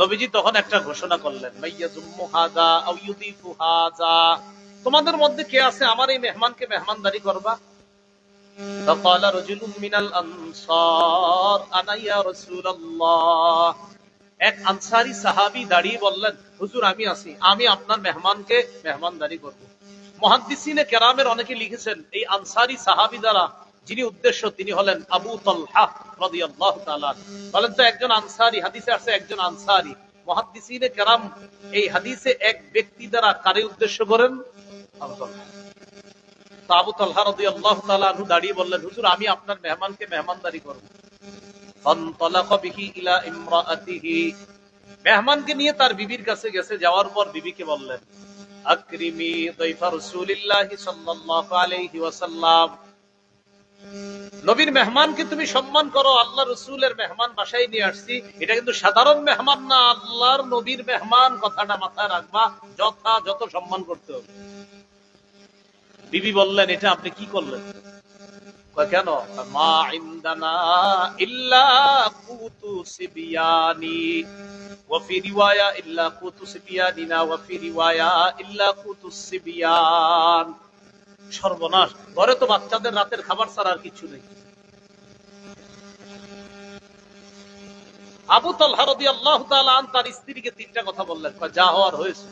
নবীজি তখন একটা ঘোষণা করলেন, মাইয়াজুম্মু হাযা আও ইউদিফু হাযা, তোমাদের মধ্যে কে আছে আমার এই মেহমানকে মেহমানদারি করবা? فقال رجل من الانصار انا يا رسول الله, এক আনসারী সাহাবী দাঁড়িয়ে বললেন, হুজুর আমি আছি, আমি আপনার মেহমানকে মেহমানদারি করব। মুহাদ্দিসিনে কেরামের অনেকে লিখেছেন এই আনসারী সাহাবী দ্বারা যিনি উদ্দেশ্য তিনি হলেন আবু তালহা রাদিয়াল্লাহু তাআলা। বলেন তো একজন আনসারী, হাদিসে আছে একজন আনসারী। মুহাদ্দিসিনে কেরাম এই হাদিসে এক ব্যক্তি দ্বারা কারে উদ্দেশ্য করেন? আবু তালহা। তো আবু তালহা রাদিয়াল্লাহু তাআলা আনহু দাঁড়িয়ে বললেন, হুজুর আমি আপনার মেহমানকে মেহমানদারি করব। ফানতালাকা বিহি ইলা ইমরাআতিহি, মেহমানকে নিয়ে তার বিবির কাছে গেছে। যাওয়ার পর বিবিকে বললেন, আকরিমি দাইফা রাসূলিল্লাহি সাল্লাল্লাহু আলাইহি ওয়াসাল্লাম, নবীর মেহমানকে তুমি সম্মান করো, আল্লাহ রাসূলের মেহমান বাসায় নিয়ে আসছি, এটা কিন্তু সাধারণ মেহমান না, আল্লাহর নবীর মেহমান, কথাটা মাথায় রাখবা, যথাযথ সম্মান করতে হবে। বিবি বললেন, এটা আপনি কি করলেন? কেন? মা ইনদানা ইল্লা কুতু সিবিয়ানি ওয়া ফি রিওয়ায়া ইল্লা কুতু সিবিয়ানিনা ওয়া ফি রিওয়ায়া ইল্লা কুতু সিবিয়ান। সর্বনাশ, ঘরে তো বাচ্চাদের রাতের খাবার ছাড়া আর কিছু নেই। আবু তালহা রাদিয়াল্লাহু তাআলা আন তার স্ত্রীকে তিনটা কথা বললেন, যা হওয়ার হয়েছে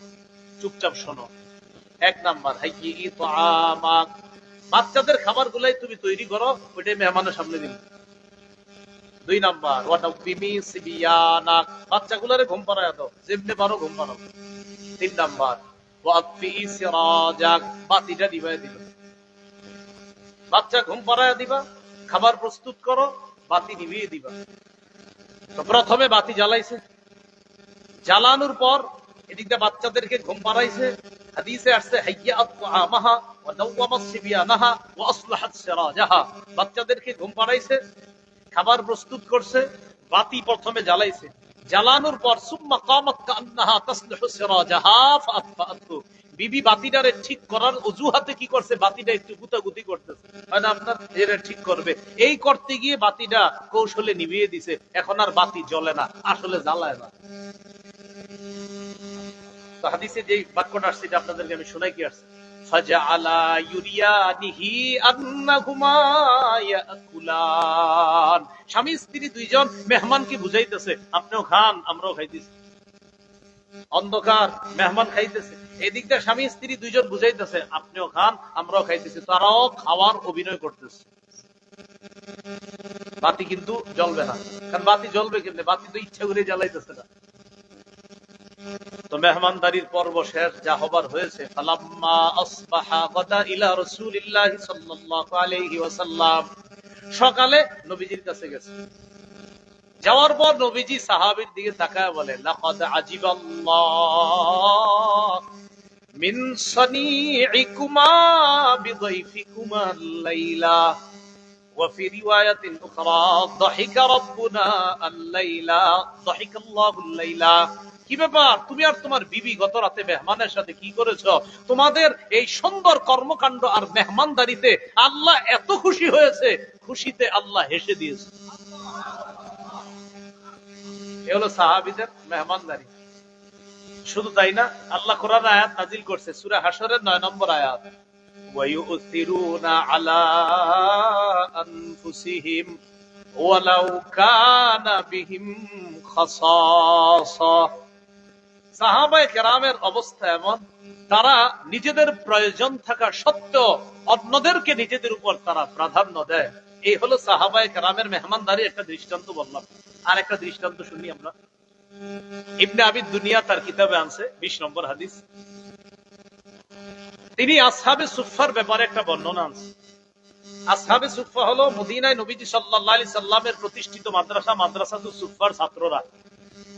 চুপচাপ শোনো। এক নাম্বার, হাইয়ি তাআমাক, বাচ্চাদের খাবার গুলাই তুমি তৈরি করো, ওইটাই মেহমানের সামনে দিন। দুই নাম্বার, ওয়ানাবিমি সিবিয়ানাক, বাচ্চাগুলারে ঘুম পাড়ায় দাও, যেমনে পারো ঘুম পাড়াও। তিন নাম্বার, ওয়াতফি সিরাজাক, বাতিটা নিভায় দিবা। বাচ্চা ঘুম পাড়ায় দিবা, খাবার প্রস্তুত করো, বাতি নিভিয়ে দিবা। তো প্রথমে বাতি জ্বালাইছে, জ্বালানোর পর এদিকে বাচ্চাদেরকে ঘুম পাড়াইছে। হাদিসে আসছে হাইয়াত তাআমাহা ওয়া নাওয়ামাস সিবিয়ানাহা ওয়া আসলাহাত সিরাজাহা, বাচ্চাদেরকে ঘুম পাড়াইছে, খাবার প্রস্তুত করছে, বাতি প্রথমে জ্বালাইছে, জ্বালানোর পর সুম্মা কামাত কান্নাহা তাসলিহু সিরাজাহা ফাআতফাআতহু, বিবি বাতিটারে ঠিক করার অজুহাতে কি করছে, বাতিটা একটু গুতাগুতি করতেছে, হয় না আপনার, এর ঠিক করবে, এই করতে গিয়ে বাতিটা কৌশলে নিভিয়ে দিছে, এখন আর বাতি জ্বলে না, আসলে জ্বালায় না। তো হাদিসে যে বাক্যটা আসছে এটা আপনাদেরকে আমি শোনাই কি আসছে, ফাজআলা ইউরিয়ানিহি আন্নাহুমা ইয়াকুলান, স্বামী স্ত্রী দুইজন মেহমানকে বুঝাইতেছে আপনিও খান আমরাও খাইতেছি। অন্ধকার, মেহমান খাইতেছে, এদিক দিয়ে স্বামী স্ত্রী দুইজন বুঝাইতেছে আপনিও খান আমরাও খাইতেছি, তারাও খাওয়ার অভিনয় করতেছে। বাতি কিন্তু জ্বলবে না, কারণ বাতি জ্বলবে কিন্তু, বাতি তো ইচ্ছা করে জ্বালাইতেছে না। তো মেহমানদারির পর্ব শেষ, যা হবার হয়েছে। ফালাম্মা আসবাহা গাদা ইলা রাসূলিল্লাহি সাল্লাল্লাহু আলাইহি ওয়াসাল্লাম, সকালে নবীজির কাছে গেছে। যাওয়ার পর নবীজি সাহাবীর দিকে তাকায় বলে, লাকাদ আজিবাল্লাহ মিন সানিইকুমা বিদাইফিকুমা আল-লাইলা ওয়া ফি রিওয়ায়াতিন উখরা দাহিকা রাব্বুনা আল-লাইলা দাহিকাল্লাহু আল-লাইলা। কি ব্যাপার, তুমি আর তোমার বিবি গত রাতে মেহমানের সাথে কি করেছো? তোমাদের এই সুন্দর কর্মকাণ্ড আর মেহমানদারিতে আল্লাহ এত খুশি হয়েছে, খুশিতে আল্লাহ হেসে দিয়েছে। এ হলো সাহাবীদের মেহমানদারি। শুধু তাই না, আল্লাহ কোরআন আয়াত নাজিল করছে সূরা হাশরের 9 নম্বর আয়াত, ওয়ায়ুসিরুনা আলা আনফুসিহিম ওয়ালাউ কানা বিহিম খাসাসা। সাহাবায়ে কেরামের অবস্থা এমন, তারা নিজেদের প্রয়োজন থাকা সত্ত্বেও অন্যদেরকে নিজেদের উপর তারা প্রাধান্য দেয়। এই হলো সাহাবায়ে কেরামের মেহমানদারি। একটা দৃষ্টান্ত বললাম, আর একটা দৃষ্টান্ত শুনি আমরা। ইবনে আবি দুনিয়া তার কিতাবে আনছে 20 নম্বর হাদিস, তিনি আসহাবে সুফফার ব্যাপারে একটা বর্ণনা আনছে। আসহাবে সুফফা হলো মদিনায় নবীজি সাল্লাল্লাহু আলাইহি সাল্লামের প্রতিষ্ঠিত মাদ্রাসা, মাদ্রাসাতুস সুফফার ছাত্ররা,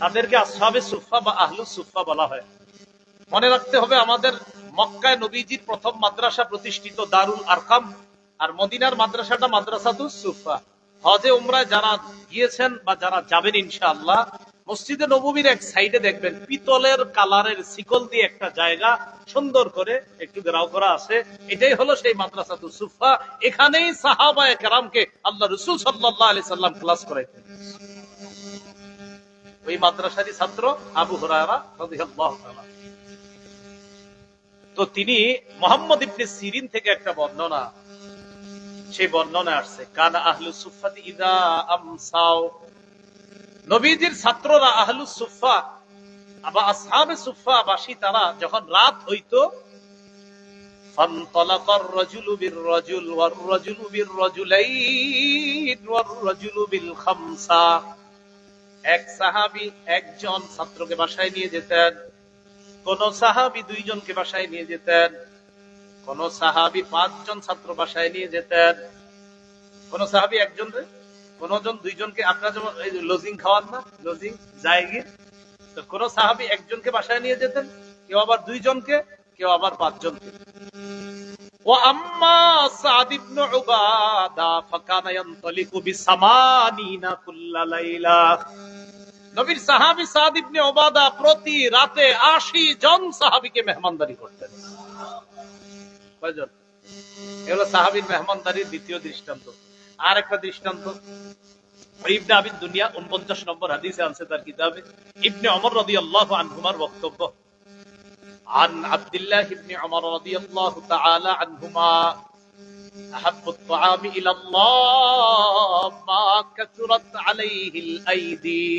তাদেরকে আসহাবে সুফফা বা আহলুস সুফফা বলা হয়। মনে রাখতে হবে, আমাদের মক্কায় নবীজির প্রথম মাদ্রাসা প্রতিষ্ঠিত দারুল আরকাম, আর মদিনার মাদ্রাসাটা মাদ্রাসাতুস সুফফা। হজে উমরায় যারা গিয়েছেন বা যারা যাবেন ইনশাআল্লাহ, মসজিদে নববীর এক সাইডে দেখবেন পিতলের কালারের শিকল দিয়ে একটা জায়গা সুন্দর করে একটু ঘেরাও করা আছে, এটাই হলো সেই মাদ্রাসাতুস সুফফা। এখানেই সাহাবায়ে কেরামকে আল্লাহ রাসূল সাল্লাল্লাহু আলাইহি সাল্লাম ক্লাস করাইতেন। ওই মাদ্রাসারই ছাত্র আবু হুরায়রা রাদিয়াল্লাহু তাআলা। তো তিনি মুহাম্মদ ইবনে সিরিন থেকে একটা বর্ণনা, সেই বর্ণনা আসছে কানা আহলুস সুফফাতি ইযা আমসাও, নবীজির ছাত্ররা আহলুস সুফফা বা আসহাবে সুফফাবাসী তারা যখন রাত হইতো ফানতালাকার রাজুলু বির-রাজুল ওয়ার-রাজুলু বির-রাজুলাইন ওয়ার-রাজুলু বিল-খামসা, এক সাহাবী একজন ছাত্রকে বাসায় নিয়ে যেতেন, কোন সাহাবী দুইজনকে বাসায় নিয়ে যেতেন, কোন সাহাবী পাঁচজন ছাত্র বাসায় নিয়ে যেতেন, কোন সাহাবী একজন রে, কোন জন দুইজনকে, আপনারা যেমন লজিং খাওয়ান না, লজিং জায়গির, তো কোন সাহাবী একজনকে বাসায় নিয়ে যেতেন, কেউ আবার দুইজনকে, কেউ আবার পাঁচজনকে। ওয়া আম্মা সাদ ইবনে উবাদা ফাকানা ইয়ানতালিকু বিসামানিনা কুল্লা লাইলা, নবীর সাহাবী সাদ ইবনে উবাদা প্রতি রাতে ৮০ জন সাহাবীকে মেহমানদারি করতেন। কয়জন? এগুলো সাহাবীর মেহমানদারির দ্বিতীয় দৃষ্টান্ত। আর একটা দৃষ্টান্ত ইবনে আবি দুনিয়া ৪৯ নম্বর হাদিসে আছে তার কিতাবে, ইবনে ওমর রাদিয়াল্লাহু আনহুমার বক্তব্য, عن عبد الله بن عمر رضي الله تعالى عنهما أحب الطعام إلى الله ما كثرت عليه الأيدي,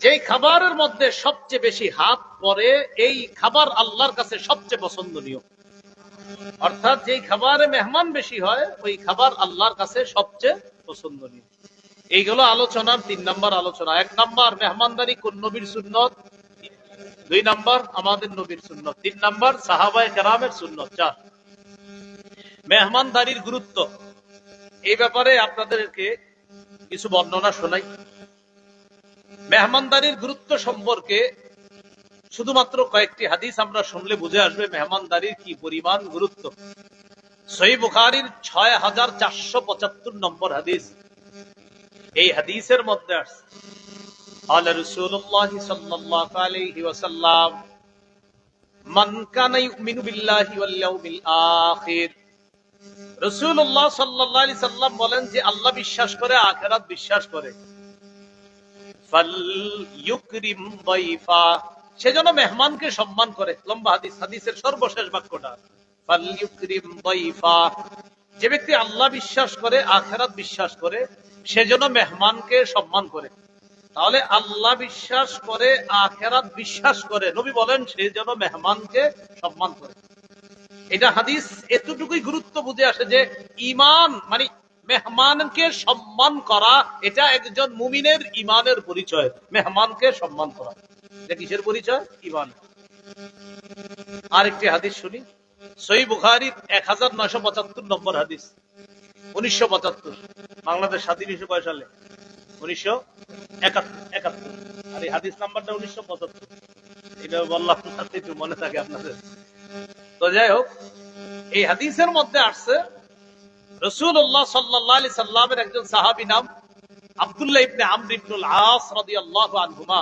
যেই খাবারের মধ্যে সবচেয়ে বেশি হাত পড়ে এই খাবার আল্লাহর কাছে সবচেয়ে পছন্দনীয়, অর্থাৎ যেই খাবারে মেহমান বেশি হয় ওই খাবার আল্লাহর কাছে সবচেয়ে পছন্দনীয়। এইগুলো আলোচনার ৩ নম্বর আলোচনা। ১ নম্বর মেহমানদারি কোন নবীর সুন্নত, ২ নম্বর আমাদের নবীর সুন্নত, ৩ নম্বর সাহাবায়ে কেরামের সুন্নত। ৪ মেহমানদারির গুরুত্ব। এই ব্যাপারে আপনাদেরকে কিছু বর্ণনা শোনাই। মেহমানদারির গুরুত্ব সম্পর্কে শুধুমাত্র কয়েকটি হাদিস আমরা শুনলে বুঝে আসবে মেহমানদারির কি পরিমাণ গুরুত্ব। সহিহ বুখারীর ৬৪৭৫ নম্বর হাদিস, এই হাদিসের মধ্যে আছে قال رسول الله صلى الله عليه وسلم من كان يؤمن بالله واليوم الآخر, রাসূলুল্লাহ সাল্লাল্লাহু আলাইহি সাল্লাম বলেন যে আল্লাহ বিশ্বাস করে, আখিরাত বিশ্বাস করে, ফালইউকরিম দাইফা, সেজন্য মেহমানকে সম্মান করে। লম্বা হাদিস, হাদিসের সর্বশেষ বাক্যটা ফালইউকরিম দাইফা, যে ব্যক্তি আল্লাহ বিশ্বাস করে, আখিরাত বিশ্বাস করে, সেজন্য মেহমানকে সম্মান করে। তাহলে আল্লাহ বিশ্বাস করে, আখিরাত বিশ্বাস করে, নবী বলেন সে যেন মেহমানকে সম্মান করে। এটা হাদিস এতটুকুই গুরুত্ব বুঝে আসে যে ঈমান মানে মেহমানকে সম্মান করা, এটা একজন মুমিনের ঈমানের পরিচয়। মেহমানকে সম্মান করা এটা কিসের পরিচয়? ঈমান। আরেকটি হাদিস শুনি, সহিহ বুখারীর ১৯৭৫ নম্বর হাদিস, ১৯৭৫, বাংলাদেশ স্বাধীন হয়েছে কয় সালে? ১৯৭১। আর এই হাদিস নাম্বারটা ১৯৭৫। এটা বললাম যাতে একটু মনে থাকে আপনাদের। তো যাই হোক, এই হাদিসের মধ্যে আসছে রাসূলুল্লাহ সাল্লাল্লাহু আলাইহি সাল্লামের একজন সাহাবী নাম আব্দুল্লাহ ইবনে আমর ইবনুল আস রাদিয়াল্লাহু আনহুমা,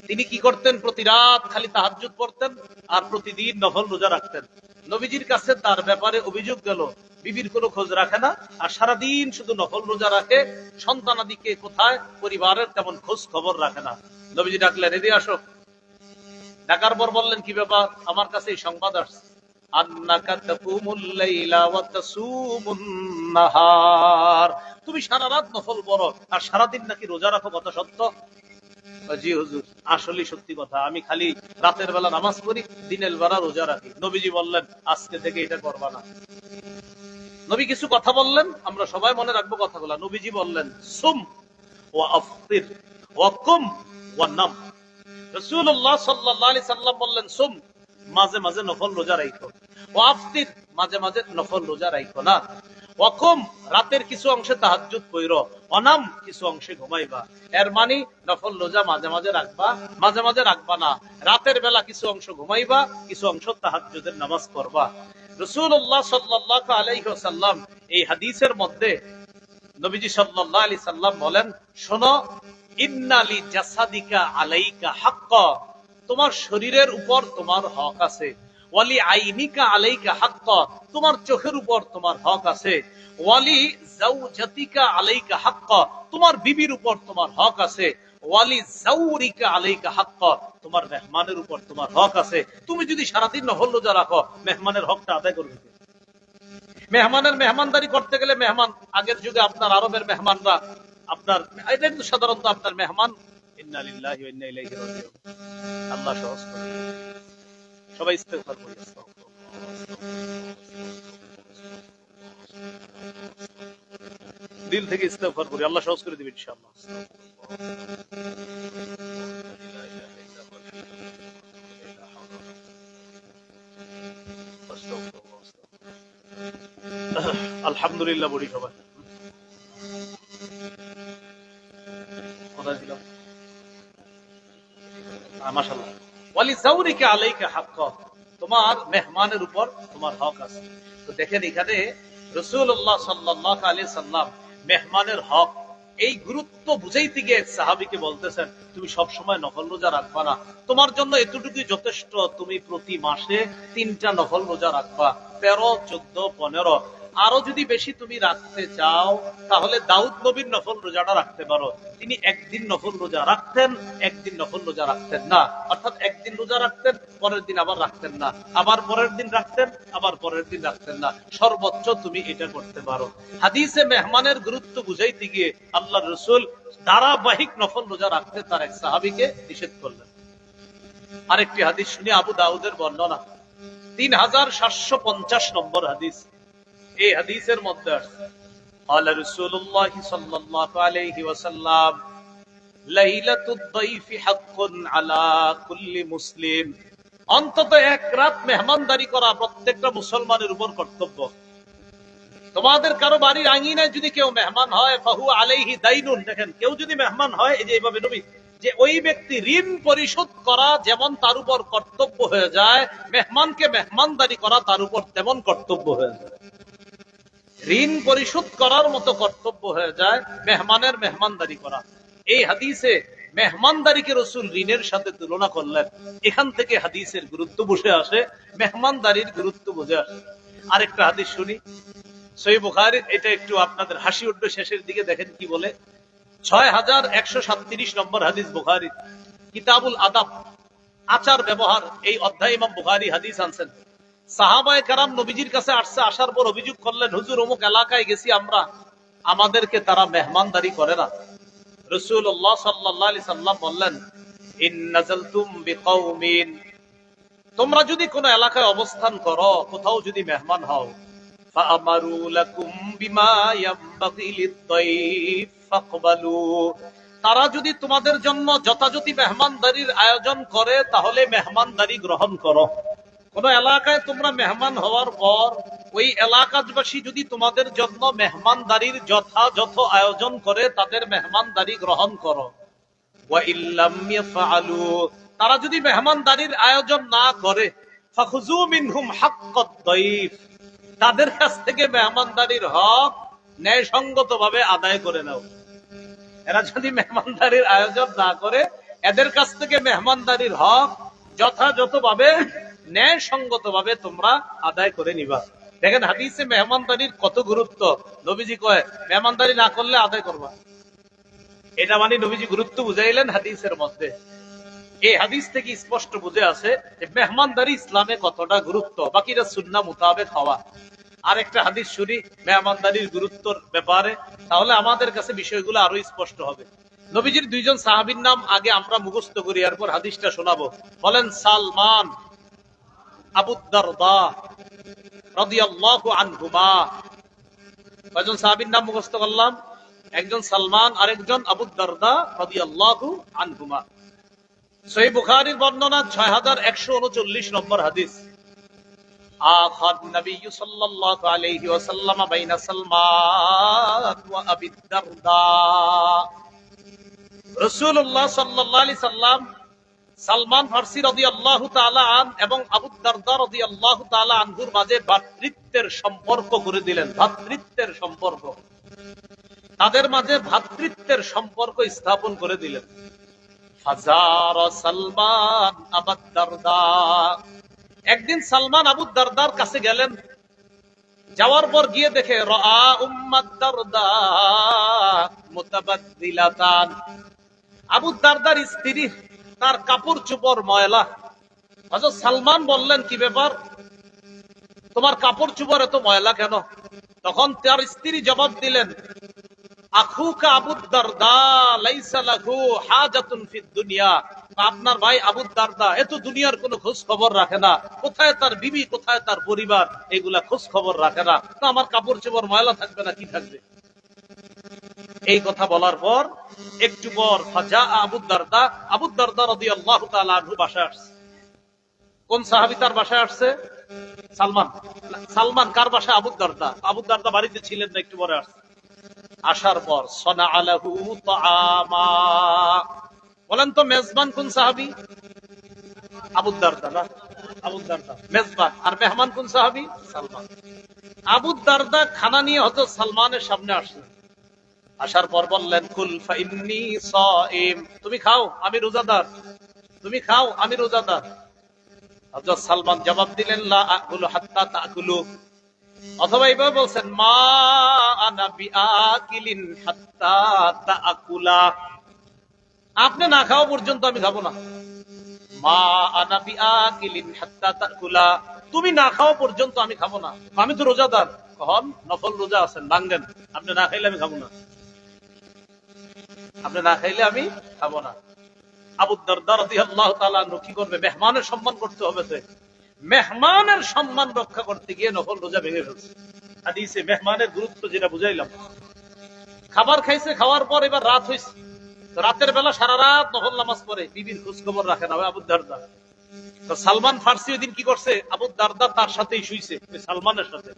তিনি কি করতেন? প্রতি রাত খালি তাহাজ্জুদ পড়তেন আর প্রতিদিন নফল রোজা রাখতেন। নবীজির কাছে তার ব্যাপারে অভিযোগ গেল, বিবির কোনো খোঁজ রাখে না আর সারাদিন শুধু নফল রোজা রাখে, সন্তানাদিকে কোথায়, পরিবারের তেমন খোঁজ খবর রাখে না। নবীজি ডাকলেন, এদিকে আসো। ডাকার পর বললেন, কি ব্যাপার? আমার কাছে এই সংবাদ আসছে, আন্নাকা তাকুমুল লাইলা ওয়া তাসুমুন নাহার, তুমি সারা রাত নফল পড়ো আর সারাদিন নাকি রোজা রাখো, কথা সত্য? জি হুজুর, আসলেই সত্যি কথা, আমি খালি রাতের বেলা নামাজ পড়ি, দিনের বেলা রোজা রাখি। নবীজি বললেন, আজকে থেকে এটা করবা না। নবী কিছু কথা বললেন, আমরা সবাই মনে রাখবো কথাগুলা। নবীজি বললেন, সুম ওয়া আফতির ওয়া কুম ওয়া নাম। রাসূলুল্লাহ সাল্লাল্লাহু আলাইহি সাল্লাম বললেন, সুম, মাঝে মাঝে নফল রোজা রাখো, ওয়া আফতির, মাঝে মাঝে নফল রোজা রাখো না, ওয়া কুম, রাতের কিছু অংশে তাহাজ্জুদ পড়ো, অনাম, কিছু অংশে ঘুমাইবা। এর মানে নফল রোজা মাঝে মাঝে রাখবা, মাঝে মাঝে রাখবা না। রাতের বেলা কিছু অংশ ঘুমাইবা, কিছু অংশ তাহাজ্জুদের নামাজ পড়বা। রাসূলুল্লাহ সাল্লাল্লাহু আলাইহি ওয়াসাল্লাম এই হাদিসের মধ্যে নবীজি সাল্লাল্লাহু আলাইহি সাল্লাম বলেন, শোনো, ইন্নালি জাসাদিকা আলাইকা হাক্কা, তোমার শরীরের উপর তোমার হক আছে। ওয়ালি আইনিকা আলাইকা হাক্কা, তোমার চোখের উপর তোমার হক আছে। ওয়ালি যাওজাতিকা আলাইকা হাক্কা, তোমার বিবির উপর তোমার হক আছে। ওয়ালি যাওরিকা আলাইকা হাক্কা, তোমার মেহমানের উপর তোমার হক আছে। তুমি যদি সারাদিন নফল রোজা রাখো, মেহমানের হকটা আদায় করবে। মেহমানের মেহমানদারি করতে গেলে, মেহমান আগের যুগে আপনার আরবের মেহমানরা আপনার, এটা কিন্তু সাধারণত আপনার মেহমান, ইন্না লিল্লাহি ওয়া ইন্না ইলাইহি রাজিউন, আল্লাহ সহজ করে। সবাই ইস্তেগফার করি, দিল থেকে ইস্তেগফার করি, আল্লাহ সহজ করে দিবেন ইনশাআল্লাহ। আলহামদুলিল্লাহ বলি সবাই। কোথায় ছিলাম? মাশাআল্লাহ। ওয়ালি যাওরিকা আলাইকা হাক্কা, তোমার মেহমানের উপর তোমার হক আছে। তো দেখেন এখানে রাসূলুল্লাহ সাল্লাল্লাহু আলাইহি সাল্লাম মেহমানের হক, এই গুরুত্ব বুঝাইতে গিয়ে সাহাবীকে বলতেছেন, তুমি সব সময় নফল রোজা রাখবা না, তোমার জন্য এতটুকুই যথেষ্ট, তুমি প্রতি মাসে 3টা নফল রোজা রাখবা, 13, 14, 15। আরো যদি বেশি তুমি রাখতে চাও, তাহলে দাউদ নবীর নফল রোজাটা রাখতে পারো। তিনি একদিন নফল রোজা রাখতেন, একদিন নফল রোজা রাখতেন না, অর্থাৎ একদিন রোজা রাখতেন, পরের দিন আবার রাখতেন না, আবার পরের দিন রাখতেন, আবার পরের দিন রাখতেন না। সর্বোচ্চ তুমি এটা করতে পারো। হাদিসে মেহমানের গুরুত্ব বুঝাইতে গিয়ে আল্লাহর রাসূল ধারাবাহিক নফল রোজা রাখতে তার এক সাহাবীকে নিষেধ করলেন। আরেকটি হাদিস শুনি, আবু দাউদের বর্ণনা, 3750 নম্বর হাদিস। এই হাদিসের মধ্যে আছে, قال رسول الله صلى الله عليه وسلم ليلة الضيف حق على كل مسلم, অন্তত এক রাত মেহমানদারি করা প্রত্যেকটা মুসলমানের উপর কর্তব্য। তোমাদের কারো বাড়ির আঙিনায় যদি কেউ মেহমান হয়, ফাহু আলাইহি দাইনুন, দেখেন কেউ যদি মেহমান হয়, এই যে এইভাবে নবী, যে ওই ব্যক্তি ঋণ পরিশোধ করা যেমন তার উপর কর্তব্য হয়ে যায়, মেহমানকে মেহমানদারি করা তার উপর তেমন কর্তব্য হয়ে যায়। ঋণ পরিশোধ করার মতো কর্তব্য হয়ে যায় মেহমানের মেহমানদারি করা। এই হাদিসে মেহমানদারিকে রাসূল ঋণের সাথে তুলনা করলেন। এখান থেকে হাদিসের গুরুত্ব বুঝে আসে, মেহমানদারির গুরুত্ব বুঝে আসে। আরেকটা হাদিস শুনি, সহিহ বুখারীর, এটা একটু আপনাদের হাসি উঠবে শেষের দিকে, দেখেন কি বলে। 6137 নম্বর হাদিস, বুখারী কিতাবুল আদাব, আচার ব্যবহার, এই অধ্যায় ইমাম বুখারী হাদিস আনছেন। সাহাবায়ে কেরাম নবীজির কাছে আসছে, আসার পর অভিযোগ করলেন, হুজুর অমুক এলাকায় গেছি আমরা, আমাদেরকে তারা মেহমানদারি করে না। রাসূলুল্লাহ সাল্লাল্লাহু আলাইহি সাল্লাম বললেন, ইন নাযালতুম বিকাউমিন, তোমরা যদি কোন এলাকায় অবস্থান করো, কোথাও যদি মেহমান হও, ফাআমারু লাকুম বিমা ইয়ানবাগি লিদ-দাইফ ফাকবালু, তারা যদি তোমাদের জন্য যথাযথ মেহমানদারির আয়োজন করে, তাহলে মেহমানদারি গ্রহণ করো। কোন এলাকায় তোমরা মেহমান হওয়ার পর ওই এলাকাবাসী যদি তোমাদের জন্য মেহমানদারির যথাযথ আয়োজন করে, তাদের মেহমানদারি গ্রহণ করো। ওয়া ইল্লাম ইয়াফআলু, তারা যদি মেহমানদারির আয়োজন না করে, ফাখুযু মিনহুম হাক্কাদ দাইফ, তাদের কাছ থেকে মেহমানদারির হক ন্যায়সঙ্গতভাবে আদায় করে নাও। এরা যদি মেহমানদারির আয়োজন না করে, এদের কাছ থেকে মেহমানদারির হক যথাযথভাবে ন্যায়সঙ্গতভাবে তোমরা আদায় করে নিবা। দেখেন হাদিসে মেহমানদারির কত গুরুত্ব। নবীজি কয় মেহমানদারি না করলে আদায় করবা, এটা মানে নবীজি গুরুত্ব বুঝাইলেন হাদিসের মধ্যে। এই হাদিস থেকে স্পষ্ট বুঝে আছে যে মেহমানদারি ইসলামে কতটা গুরুত্ব, বাকিরা সুন্নাহ মোতাবেক হওয়া। আরেকটা হাদিস শুনি মেহমানদারির গুরুত্বর ব্যাপারে, তাহলে আমাদের কাছে বিষয়গুলো আরো স্পষ্ট হবে। নবীজির 2 জন সাহাবীর নাম আগে আমরা মুখস্থ করি, এরপর হাদিসটা শোনাবো। বলেন, সালমান, আবু দারদা রাদিয়াল্লাহু আনহুমা। কয়জন সাহাবীর নাম মুখস্থ করলাম? একজন সালমান, আরেকজন আবু দারদা রাদিয়াল্লাহু আনহুমা। সহিহ বুখারীর বর্ণনা 6139 নম্বর হাদিস। আখাদ নবী সাল্লাল্লাহু আলাইহি ওয়াসাল্লাম বাইনা সালমান ওয়া আবি দারদা, রাসূলুল্লাহ সাল্লাল্লাহু আলাইহি সাল্লাম সালমান ফারসি রাদিয়াল্লাহু তাআলা আন এবং আবু দারদা রাদিয়াল্লাহু তাআলা আনহুর মাঝে ভ্রাতৃত্বের সম্পর্ক করে দিলেন। ভ্রাতৃত্বের সম্পর্ক, তাদের মাঝে ভ্রাতৃত্বের সম্পর্ক স্থাপন করে দিলেন। ফাজার সালমান আবু দারদা, একদিন সালমান আবু দারদার কাছে গেলেন। যাওয়ার পর গিয়ে দেখে রাআ উম্মাদ দারদা মুতাবাদ্দিলাতান, আবু দারদার স্ত্রী, তার কাপড় চোপড় ময়লা। হযরত সালমান বললেন, কি ব্যাপার, তোমার কাপড় চোপড় এত ময়লা কেন? তখন তার স্ত্রী জবাব দিলেন, আখুকা আবু দারদা লাইসা লাহু হাজাতুন ফিদ দুনিয়া, আপনার ভাই আবু দারদা এত দুনিয়ার কোনো খোঁজ খবর রাখে না, কোথায় তার বিবি, কোথায় তার পরিবার, এগুলা খোঁজ খবর রাখে না, তো আমার কাপড় চোপড় ময়লা থাকবে না কি থাকবে? এই কথা বলার পর একটু পর ফাজা আবু দারদা রাদিয়াল্লাহু তাআলা আনহু বাসায় আসছে। কোন সাহাবী তার বাসায় আসছে? সালমান। সালমান কার বাসায়? আবু দারদা। আবু দারদা বাড়িতে ছিলেন না, একটু পরে আসছে। আসার পর সনা আলাহু তাআমা, বলেন তো মেজবান কোন সাহাবী? আবু দারদা না? আবু দারদা মেজবান, আর মেহমান কোন সাহাবী? সালমান। আবু দারদা খানা নিয়ে হযরত সালমানের সামনে আসলেন। আসার পর বললেন, কুল ফাইন্নী সাইম, তুমি খাও আমি রোজাদার, তুমি খাও আমি রোজাদার। হযরত সালমান জবাব দিলেন, লা আকুলু হাত্তা তাকুলু, অথবা এইভাবে বলছেন, মা আনা বিআকিলিন হাত্তা তাকুলা, আপনি না খাওয়া পর্যন্ত আমি খাবো না। মা আনা বিআকিলিন হাত্তা তাকুলা, তুমি না খাওয়া পর্যন্ত আমি খাবো না, আমি তো রোজাদার। কখন নফল রোজা আছেন, ভাঙেন, আপনি না খাইলে আমি খাবো না, আপনি না খাইলে আমি খাবো না। আবু দারদা রাদিয়াল্লাহু তাআলা আনহু কি করবে? মেহমানের সম্মান করতে হবে, তো মেহমানের সম্মান রক্ষা করতে গিয়ে নফল রোজা ভেঙে ফেলছে। হাদিসে মেহমানের গুরুত্ব যেটা বুঝাইলাম। খাবার খাইছে, খাওয়ার পর এবার রাত হইছে, রাতের বেলা সারা রাত নফল নামাজ পড়ে, বিবির খোঁজ খবর রাখে না আবু দারদা। তো সালমান ফার্সি ওই দিন কি করছে? আবু দারদা তার সাথেই শুইছে, সালমানের সাথে।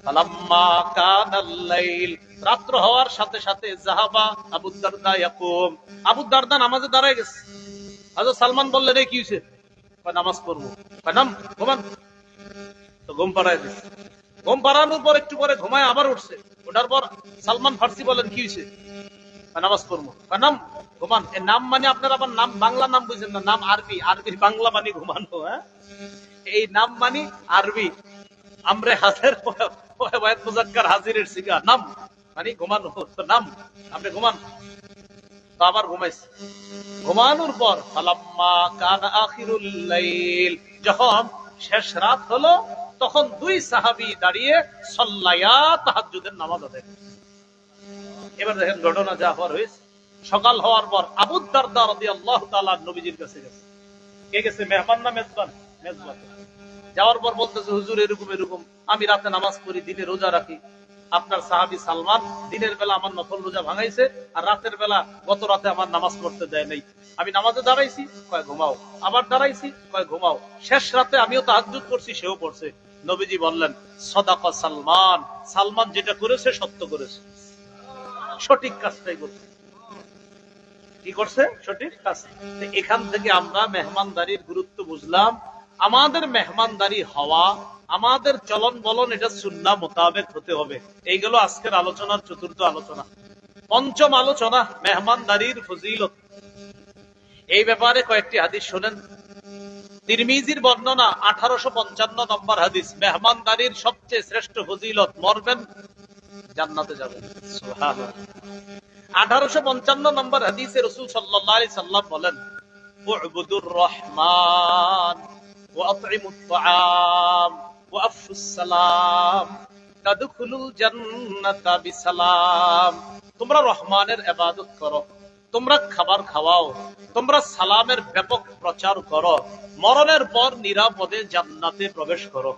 ফালাম্মা কানাল লাইল, রাত্র হওয়ার সাথে সাথে যাহাবা আবু দারদা ইয়াকুম, আবু দারদা নামাজে দাঁড়ায় গেছে। হযরত সালমান বললেন, এই কি হইছে? নামাজ পড়বো। নাম, ঘুমান। তো ঘুম পাড়ায় দিছে। ঘুম পাড়ানোর পর একটু পরে ঘুমায় আবার উঠছে। ওঠার পর সালমান ফার্সি বলেন, কি হয়েছে? নামাজ পড়বো। নাম, ঘুমান। এ নাম মানে আপনার আবার নাম বাংলা নাম বুঝেন না, নাম আরবি, আরবির বাংলা মানে ঘুমানো। হ্যাঁ, এই নাম মানে আরবি, আমরে হাজির ওয়াহিদ মুজাক্কার হাজিরের সিগা, নাম মানে ঘুমানো। তো নাম, আপনি ঘুমান। তো আবার ঘুমাইছে। ঘুমানোর পর ফালাম্মা কানা আখিরুল লাইল, যখন শেষ রাত হলো, তখন দুই সাহাবী দাঁড়িয়ে সাল্লায়া তাহাজ্জুদের নামাজ আদায় করছে। এবার দেখেন ঘটনা যা হওয়ার হয়েছে। সকাল হওয়ার পর আবু দারদা রাদিয়াল্লাহু তাআলা নবীজির কাছে গেছে। কে গেছে? মেহমান না মেজবান? মেজবান। যাওয়ার পর বলতেছে, হুজুর এরকম এরকম, আমি রাতে নামাজ পড়ি, দিনে রোজা রাখি। আপনার সাহাবী সালমান দিনের বেলা আমার নফল রোজা ভাঙাইছে, আর রাতের বেলা গত রাতে আমার নামাজ পড়তে দেয় নাই। আমি নামাজে দাঁড়াইছি, কয় ঘুমাও, আবার দাঁড়াইছি, কয় ঘুমাও। শেষ রাতে আমিও তাহাজ্জুদ করছি, সেও পড়ছে। নবীজি বললেন, সাদাকা সালমান, সালমান যেটা করেছে সত্য করেছে, সঠিক কাজটাই করছে। কি করছে? সঠিক কাজ। এখান থেকে আমরা মেহমানদারির গুরুত্ব বুঝলাম। আমাদের মেহমানদারি হওয়া, আমাদের চলন বলন, এটা সুন্নাহ মোতাবেক হতে হবে। এইগুলো আজকের আলোচনার চতুর্থ আলোচনা। পঞ্চম আলোচনা, মেহমানদারির ফজিলত। এই ব্যাপারে কয়েকটি হাদিস শোনেন। তিরমিজির বর্ণনা 1855 নম্বর হাদিস, মেহমানদারির সবচেয়ে শ্রেষ্ঠ ফজিলত, মরবেন জান্নাতে যাবেন। সুবহানাল্লাহ। 1855 নম্বর হাদিসে রাসূল সাল্লাল্লাহু আলাইহি সাল্লাম বলেন, উ'বুদুর রহমান ওয়া আত'ইমুত তাআম ওয়া আফশুস সালাম তাদখুলুল জান্নাতা বিসালাম। তোমরা রহমানের ইবাদত করো, তোমরা খাবার খাওয়াও, তোমরা সালামের ব্যাপক প্রচার করো, মরণের পর নিরাপদে জান্নাতে প্রবেশ করো।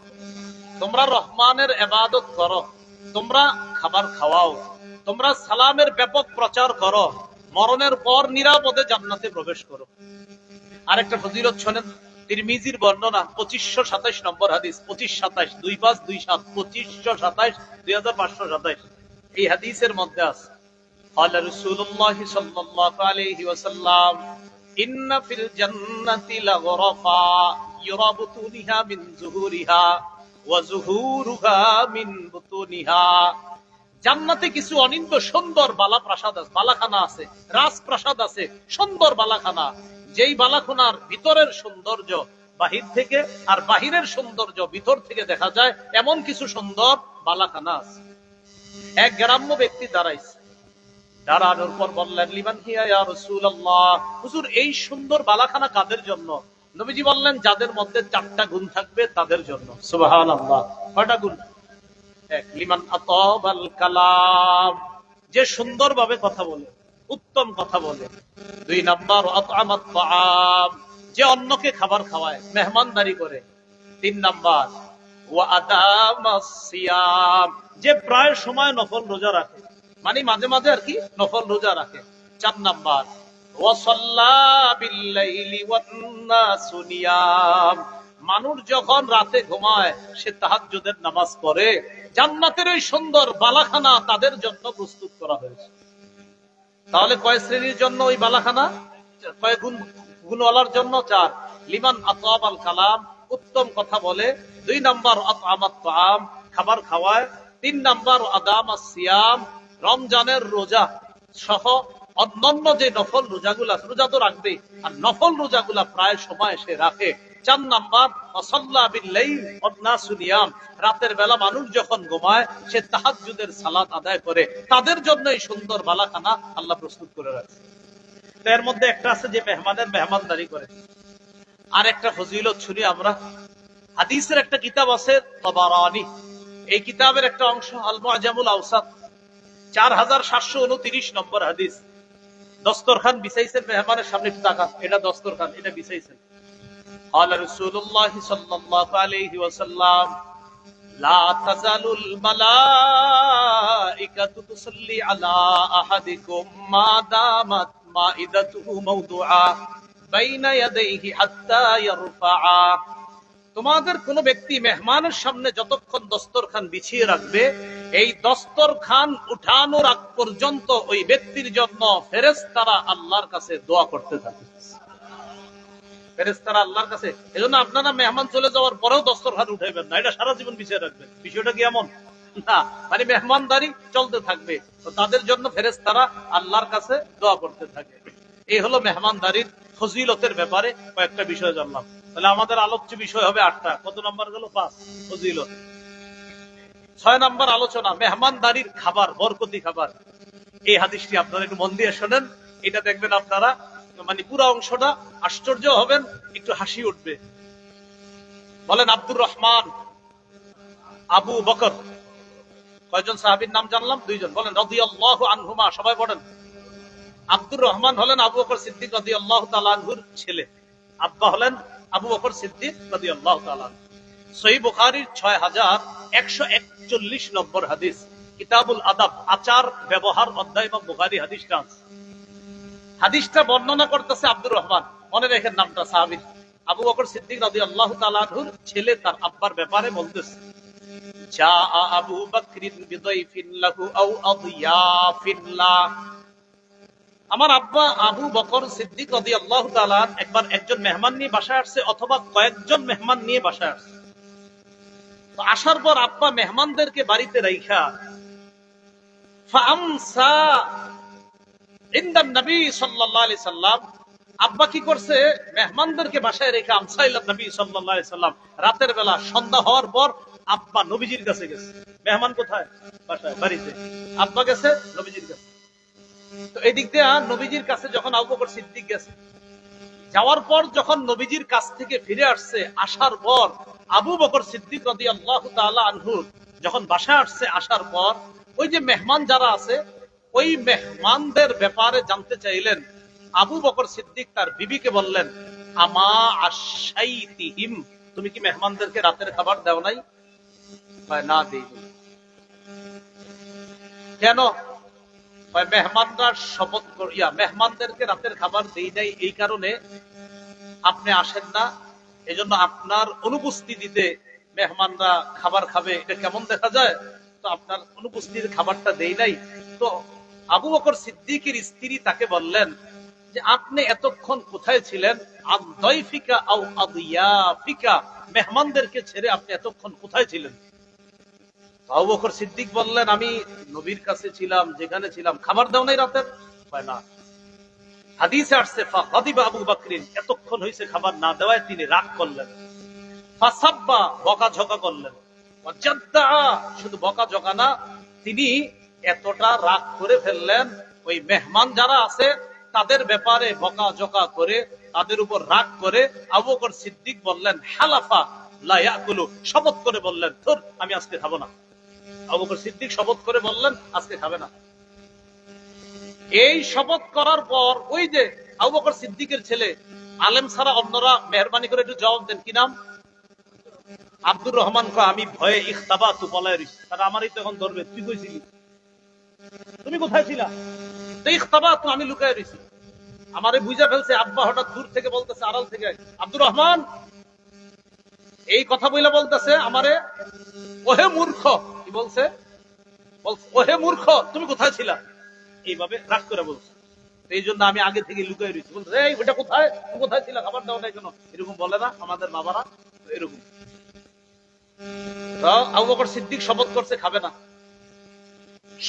তোমরা রহমানের ইবাদত করো, তোমরা খাবার খাওয়াও, তোমরা সালামের ব্যাপক প্রচার করো, মরণের পর নিরাপদে জান্নাতে প্রবেশ করো। আরেকটা ফজিলত শোনেন, তিরমিজির বর্ণনা 2527 নম্বর হাদিস, 2527, 2527, 2527, 2527। এই হাদিসের মধ্যে আছে, قال رسول الله صلى الله عليه وسلم إن في الجنة لغرفا يرى بطونها من ظهورها وظهورها من بطونها। জান্নাতে কিছু অনিন্দ্য সুন্দর বালা প্রাসাদ আছে, বালাখানা আছে, রাজপ্রাসাদ আছে, সুন্দর বালাখানা। যেই বালাখানার ভিতরের সৌন্দর্য বাহির থেকে, আর বাহিরের সৌন্দর্য ভিতর থেকে দেখা যায়, এমন কিছু সুন্দর বালাখানা আছে। এক গ্রাম্য ব্যক্তি দাঁড়াইছে, দাঁড়ানোর পর বললেন, লিমান হিয়া ইয়া রাসূলুল্লাহ, হুজুর এই সুন্দর বালাখানা কাদের জন্য? নবীজি বললেন, যাদের মধ্যে 4টা গুণ থাকবে তাদের জন্য। সুবহানাল্লাহ। কয়টা গুণ? এক, লিমান আতাবাল কালাম, যে সুন্দরভাবে কথা বলে, উত্তম কথা বলে। 2 নাম্বার আতআমাত তাআম, যে অন্যকে খাবার খাওয়ায়, মেহমানদারি করে। 3 নাম্বার ওয়া আদামাস সিয়াম, যে প্রায় সময় নফল রোজা রাখে, মানে মাঝে মাঝে আর কি নফল রোজা রাখে। 4 নাম্বার ওয়া সাল্লা বিল লাইলি ওয়ান নাসু নিয়াম, মানুষ যখন রাতে ঘুমায় সে তাহাজ্জুদের নামাজ পড়ে। জান্নাতের ওই সুন্দর বালাখানা তাদের জন্য প্রস্তুত করা হয়েছে। তাহলে কয় শ্রেণীর জন্য ওই বালাখানা? কয় গুণওয়ালার জন্য? 4। লিমান আতাবাল কালাম, উত্তম কথা বলে। 2 নাম্বার আতআমাত তাআম, খাবার খাওয়ায়। 3 নাম্বার আদামাস সিয়াম, রমজানের রোজা সহ অন্যান্য যে নফল রোজাগুলা, রোজা তো রাখবেই, আর নফল রোজাগুলা প্রায় সময় সে রাখে। 4 নাম্বার ওয়াসাল্লা বিল লাইল ওয়ান নাসু নিয়াম, রাতের বেলা মানুষ যখন ঘুমায় সে তাহাজ্জুদের সালাত আদায় করে। তাদের জন্য এই সুন্দর বালাখানা আল্লাহ প্রস্তুত করে রাখছে। এর মধ্যে একটা আছে যে মেহমানের মেহমানদারি করে। আর একটা ফজিলত শুনি আমরা। হাদিসের একটা কিতাব আছে তাবারানী, এই কিতাবের একটা অংশ আল মুআজামুল আওসাত, 4729 নম্বর হাদিস। দস্তরখান বিছাইছেন মেহমানের সামনে, একটু তাকান, এটা দস্তরখান, এটা বিছাইছেন। قال رسول الله صلى الله عليه وسلم لا تزال الملائكة تصلي على أحدكم ما دامت مائدته موضوعا بين يديه حتى يرفعا, তোমাদের কোন ব্যক্তি মেহমানের সামনে যতক্ষণ দস্তরখান বিছিয়ে রাখবে, এই দস্তরখান উঠানোর আগ পর্যন্ত ওই ব্যক্তির জন্য ফেরেশতারা আল্লাহর কাছে দোয়া করতে থাকে। ফেরেশতারা আল্লাহর কাছে, এজন্য আপনারা মেহমান চলে যাওয়ার পরেও দস্তরখান উঠাইবেন না, এটা সারা জীবন বিছিয়ে রাখবেন। বিষয়টা কি এমন না? মানে মেহমানদারি চলতে থাকবে, তো তাদের জন্য ফেরেশতারা আল্লাহর কাছে দোয়া করতে থাকে। এই হলো মেহমানদারির ফজিলতের ব্যাপারে কয়েকটা বিষয় জানলাম। তাহলে আমাদের আলোচ্য বিষয় হবে 8টা। কত নাম্বার গেল? 5 ফজিলত। 6 নাম্বার আলোচনা, মেহমানদারির খাবার, বরকতি খাবার। এই হাদিসটি আপনারা একটু মন দিয়ে শোনেন, এটা দেখবেন আপনারা মানে পুরো অংশটা আশ্চর্য হবেন, একটু হাসি উঠবে। বলেন আব্দুর রহমান, আবু বকর, কয়জন সাহাবীর নাম জানলাম? 2 জন। বলেন রাদিয়াল্লাহু আনহুমা, সবাই বলেন। আব্দুর রহমান হলেন আবু বকর সিদ্দিক রাদিয়াল্লাহু তাআলা আনহুর ছেলে, আব্বা হলেন আবু বকর সিদ্দিক রাদিয়াল্লাহু তাআলা। সহিহ বুখারীর 6141 নম্বর হাদিস, কিতাবুল আদাব, আচার ব্যবহার অধ্যায় ইমাম বুখারী হাদিসটা আছে। হাদিসটা বর্ণনা করতেছে আব্দুর রহমান, মনে রেখেন নামটা সাহাবীর, আবু বকর সিদ্দিক রাদিয়াল্লাহু তাআলা আনহুর ছেলে, তার আব্বার ব্যাপারে বলতেছে, জা আবু বকরিন বিদাইফিন লাহু আও আদিয়াফিন লা, আমার আব্বা আবু বকর সিদ্দিক রাদিয়াল্লাহু তাআলা একবার একজন মেহমান নিয়ে বাসায় আসছে, অথবা কয়েকজন মেহমান নিয়ে বাসায় আসছে। তো আসার পর আব্বা মেহমানদেরকে বাড়িতে রাইখা ফাআমসা ইনদান নবী সাল্লাল্লাহু আলাইহি সাল্লাম, আব্বা কি করছে, মেহমানদেরকে বাসায় রেখে আমসা ইলা নবী সাল্লাল্লাহু আলাইহি সাল্লাম, রাতের বেলা সন্ধ্যা হওয়ার পর আব্বা নবীজির কাছে গেছে। মেহমান কোথায়? বাসায়, বাড়িতে। আব্বা গেছে নবীজির কাছে। তো এই দিক দিয়ে নবীজির কাছে যখন আবু বকর সিদ্দিক গেছে, যাওয়ার পর যখন নবীজির কাছ থেকে ফিরে আসছে, আসার পর আবু বকর সিদ্দিক রাদিয়াল্লাহু তাআলা আনহু যখন বাসায় আসছে, আসার পর ওই যে মেহমান যারা আছে, ওই মেহমানদের ব্যাপারে জানতে চাইলেন। আবু বকর সিদ্দিক তার বিবিকে বললেন, আমা আশাইতিহিম, তুমি কি মেহমানদেরকে রাতের খাবার দাও নাই? না, দেই। কেন? মেহমানরা শপথ করিয়া মেহমানদেরকে রাতের খাবার দেই নাই এই কারণে, আপনি আসেন না, এজন্য আপনার অনুপস্থিতিতে মেহমানরা খাবার খাবে, এটা কেমন দেখা যায়, তো আপনার অনুপস্থিতিতে খাবারটা দেই নাই। তো আবু বকর সিদ্দিকের স্ত্রী তাকে বললেন যে, আপনি এতক্ষণ কোথায় ছিলেন? আদ-দাইফিকা আও আদিয়াফিকা, মেহমানদেরকে ছেড়ে আপনি এতক্ষণ কোথায় ছিলেন? আবু বকর সিদ্দিক বললেন, আমি নবীর কাছে ছিলাম, যেখানে ছিলাম। খাবার দাও নাই রাতের? না। হাদিসে আসছে ফাগাদিবা আবু বকরিন, এতক্ষণ হইছে খাবার না দেওয়ায় তিনি রাগ করলেন। ফাসাব্বা, বকাঝকা করলেন। ওয়াজাদ্দা, শুধু বকাঝকা না, তিনি এতটা রাগ করে ফেললেন, ওই মেহমান যারা আছে তাদের ব্যাপারে বকাঝকা করে, তাদের উপর রাগ করে আবু বকর সিদ্দিক বললেন হালাফা লা ইয়াকুলু, শপথ করে বললেন ধুর আমি আজকে খাবো না। আবু বকর সিদ্দিক শপথ করে বললেন আজকে খাবে না। এই শপথ করার পর ওই যে আবু বকর সিদ্দিকের ছেলে, আলেম ছাড়া অন্যরা মেহরবানি করে একটু জবাব দেন, কি নাম? আব্দুর রহমান কয় আমি ভয়ে ইখতাবা তু পলায় রইছি, তারা আমারই তো এখন ধরবে, তুই কইছিলি, তুমি কোথায় ছিলা? তো ইখতাবা তু, আমি লুকায় রইছি। আমারে বুঝা ফেলছে, আব্বা হঠাৎ দূর থেকে বলতেছে, আড়াল থেকে, আব্দুর রহমান এই কথা বইলা বলতেছে আমারে, ওহে মূর্খ। কি বলছে? ওহে মূর্খ তুমি কোথায় ছিলা, এইভাবে রাগ করে বলছে। এই জন্য আমি আগে থেকে লুকায় রয়েছি। বলছে এই ওটা কোথায়, কোথায় ছিল, খাবার দাও নাই কেন, এরকম বলে না আমাদের বাবারা এরকম। আবু বকর সিদ্দিক শপথ করছে খাবে না।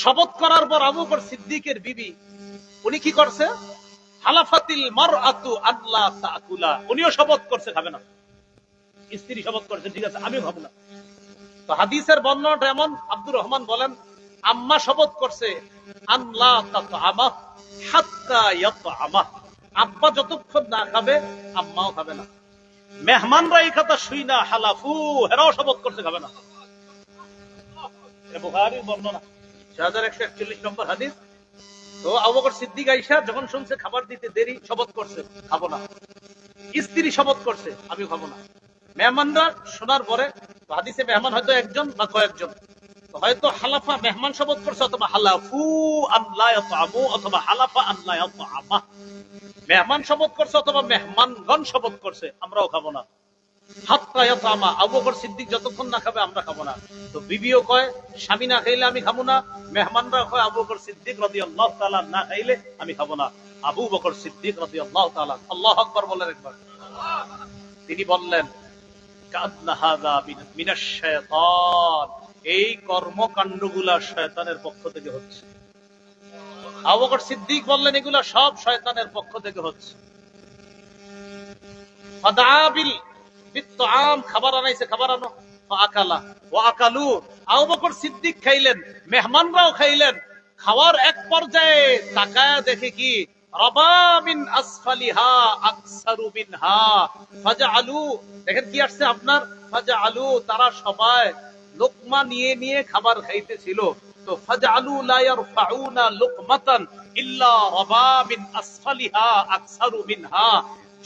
শপথ করার পর আবু বকর সিদ্দিকের বিবি উনি কি করছে, হালাফাতিল মারআতু আল্লা তাকুলা, উনিও শপথ করছে খাবে না। স্ত্রী শপথ করছে ঠিক আছে আমিও খাবো না। তো হাদিসের বর্ণনাটা এমন, আব্দুর রহমান বলেন আম্মা শপথ করছে আল্লাহ তাতআমা হাত্তা ইয়াতআমা, আব্বা যতক্ষণ না খাবে আম্মাও খাবে না। মেহমানরা এই কথা শুই না হালাফু, হেরাও শপথ করছে খাবে না। বুখারীর বর্ণনা 6141 নম্বর হাদিস। তো আবু বকর সিদ্দিক আয়েশা যখন শুনছে খাবার দিতে দেরি, শপথ করছে খাবো না। স্ত্রী শপথ করছে আমিও খাবো না। মেহমানরা শোনার পরে, হাদিসে মেহমান হয়তো একজন বা কয়েকজন, হয়তো হালাফা মেহমান শপথ করছে, অথবা হালাফু আল্লাহ ইয়াতআমু, অথবা হালাফা আল্লাহ ইয়াতআমা, মেহমান শপথ করছে অথবা মেহমানগণ শপথ করছে আমরাও খাবো না। হাত্তা ইয়াতআমা, আবু বকর সিদ্দিক যতক্ষণ না খাবে আমরা খাবো না। তো বিবিও কয় স্বামী না খাইলে আমি খাবো না, মেহমানরা কয় আবু বকর সিদ্দিক রাদিয়াল্লাহু তাআলা না খাইলে আমি খাবো না। আবু বকর সিদ্দিক রাদিয়াল্লাহু তাআলা, আল্লাহু আকবার বলেন একবার। তিনি বললেন কান্না হাযা মিনাশ শায়তান, এই কর্মকাণ্ডগুলা শয়তানের পক্ষ থেকে হচ্ছে। আবু বকর সিদ্দিক বললেন এগুলা সব শয়তানের পক্ষ থেকে হচ্ছে। ফাদাবিল বিতআম, খাবার আনাইছে, খাবার আনো, ফাআকালা ওয়া আকালু, আবু বকর সিদ্দিক খাইলেন, মেহমানরাও খাইলেন। খাওয়ার এক পর্যায়ে তাকায়া দেখে কি, রাবা মিন আসফালিহা আকসারু মিনহা ফাজআলু, দেখেন কি আসছে আপনার, ফাজআলু, তারা সবাই লোকমা নিয়ে নিয়ে খাবার খাইতেছিল। তো ফাজআলু লা ইয়ারফাউনা লুকমাতান ইল্লা রাবা মিন আসফালিহা আকসারু মিনহা,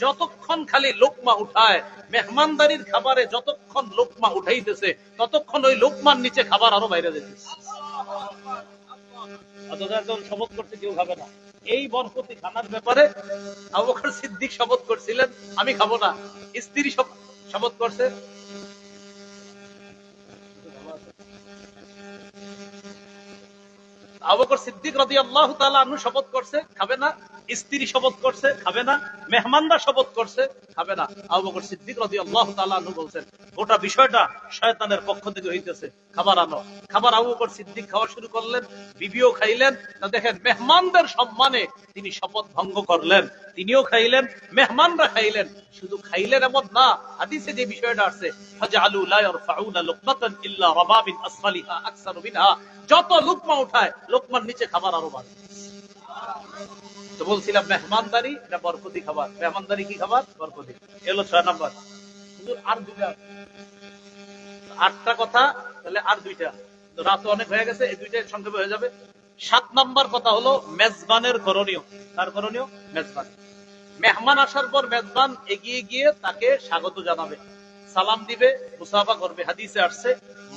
যতক্ষণ খালি লোকমা উঠায়, মেহমানদারির খাবারে যতক্ষণ লোকমা উঠাইতেছে ততক্ষণ ওই লোকমার নিচে খাবার আরো বাইরে যেতেছে। শপথ করতে কেউ খাবে না। এই বরকতি খানার ব্যাপারে আবু বকর সিদ্দিক শপথ করছিলেন আমি খাবো না, স্ত্রী শপথ করছে। আবু বকর সিদ্দিক রাদিয়াল্লাহু তাআলা আনহু শপথ করছে খাবে না, স্ত্রী শপথ করছে খাবে না, মেহমানরা শপথ করছে খাবে না। আবু বকর সিদ্দিক রাদিয়াল্লাহু তাআলা আনহু বলছেন গোটা বিষয়টা শয়তানের পক্ষ থেকে হইতেছে, খাবার আনো। খাবার আবু বকর সিদ্দিক খাওয়া শুরু করলেন, বিবিও খাইলেন। তা দেখেন মেহমানদের সম্মানে তিনি শপথ ভঙ্গ করলেন, তিনিও খাইলেন, মেহমানরা খাইলেন। শুধু খাইলেন এমন না, হাদিসে যে বিষয়টা আছে ফাজআলু লা ইয়ারফাউনা লুকমাতান ইল্লা রাবা মিন আসফালিহা আকসারু মিনহা, যত লুকমা উঠায় লোকমার নিচে খাবার আরো বাড়ে। তো বলছিলাম মেহমানদারি এটা বরকতি খাবার, মেহমানদারি কি খাবার, বরকতি। এলো 6 নাম্বার। হুজুর আর দুইটা, 8টা কথা, তাহলে আর দুইটা, তো রাত অনেক হয়ে গেছে, এই দুইটা সংক্ষেপে হয়ে যাবে। 7 নাম্বার কথা হলো মেজবানের করণীয়। তার করণীয়, মেজবান মেহমান আসার পর মেজবান এগিয়ে গিয়ে তাকে স্বাগত জানাবে, সালাম দিবে, মুসাফা করবে। হাদিসে আসছে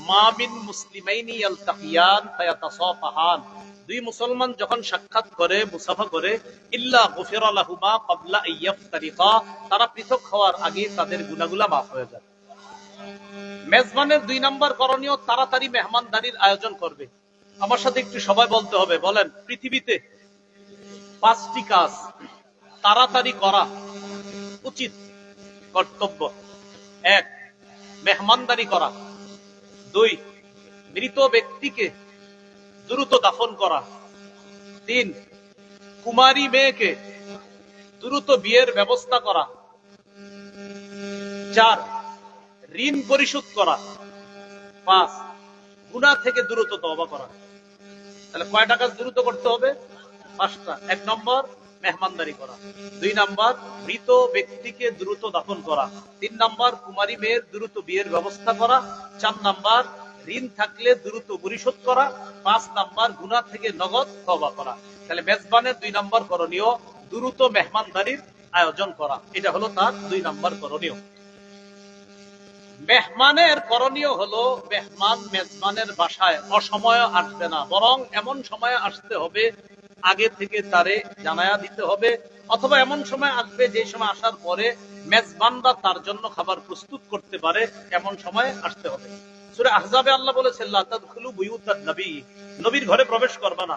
মা মিন মুসলিমাইনি ইয়ালতাকিয়ান ফায়াতাসাফাহান, দুই মুসলমান যখন সাক্ষাৎ করে, মুসাফা করে, ইল্লা গুফিরা লাহুমা ক্বাবলা আইয়াফতারিকা, তারা পৃথক হওয়ার আগে তাদের গুনাহগুলো মাফ হয়ে যায়। মেজবানের 2 নাম্বার করণীয়, তাড়াতাড়ি মেহমানদারির আয়োজন করবে। আমার সাথে একটু সবাই বলতে হবে, বলেন পৃথিবীতে 5টি কাজ তাড়াতাড়ি করা উচিত, কর্তব্য। 1, মেহমানদারি করা। 2, মৃত ব্যক্তিকে দ্রুত দাফন করা। 3, কুমারী মেয়েকে দ্রুত বিয়ের ব্যবস্থা করা। 4, ঋণ পরিশোধ করা। 5, গুনাহ থেকে দ্রুত তওবা করা। তাহলে কয়টা কাজ দ্রুত করতে হবে? 5টা। 1 নম্বর মেহমানদারি করা, 2 নম্বর মৃত ব্যক্তিকে দ্রুত দাফন করা, 3 নম্বর কুমারী মেয়ের দ্রুত বিয়ের ব্যবস্থা করা, 4 নম্বর ঋণ থাকলে দ্রুত পরিশোধ করা, 5 নম্বর গুনাহ থেকে নগদ তওবা করা। তাহলে মেজবানের 2 নম্বর করণীয় দ্রুত মেহমানদারির আয়োজন করা, এটা হলো তার 2 নম্বর করণীয়। মেহমানের করণীয় হলো মেহমান মেজবানের বাসায় অসময়ে আসবে না, বরং এমন সময়ে আসতে হবে আগে থেকে তারে জানায়া দিতে হবে, অথবা এমন সময় আসবে যে সময় আসার পরে মেজবানরা তার জন্য খাবার প্রস্তুত করতে পারে, এমন সময় আসতে হবে। সূরা আহজাবে আল্লাহ বলেছেন লা তাদখুলু বুয়ুতান নবী, নবীর ঘরে প্রবেশ করবা না।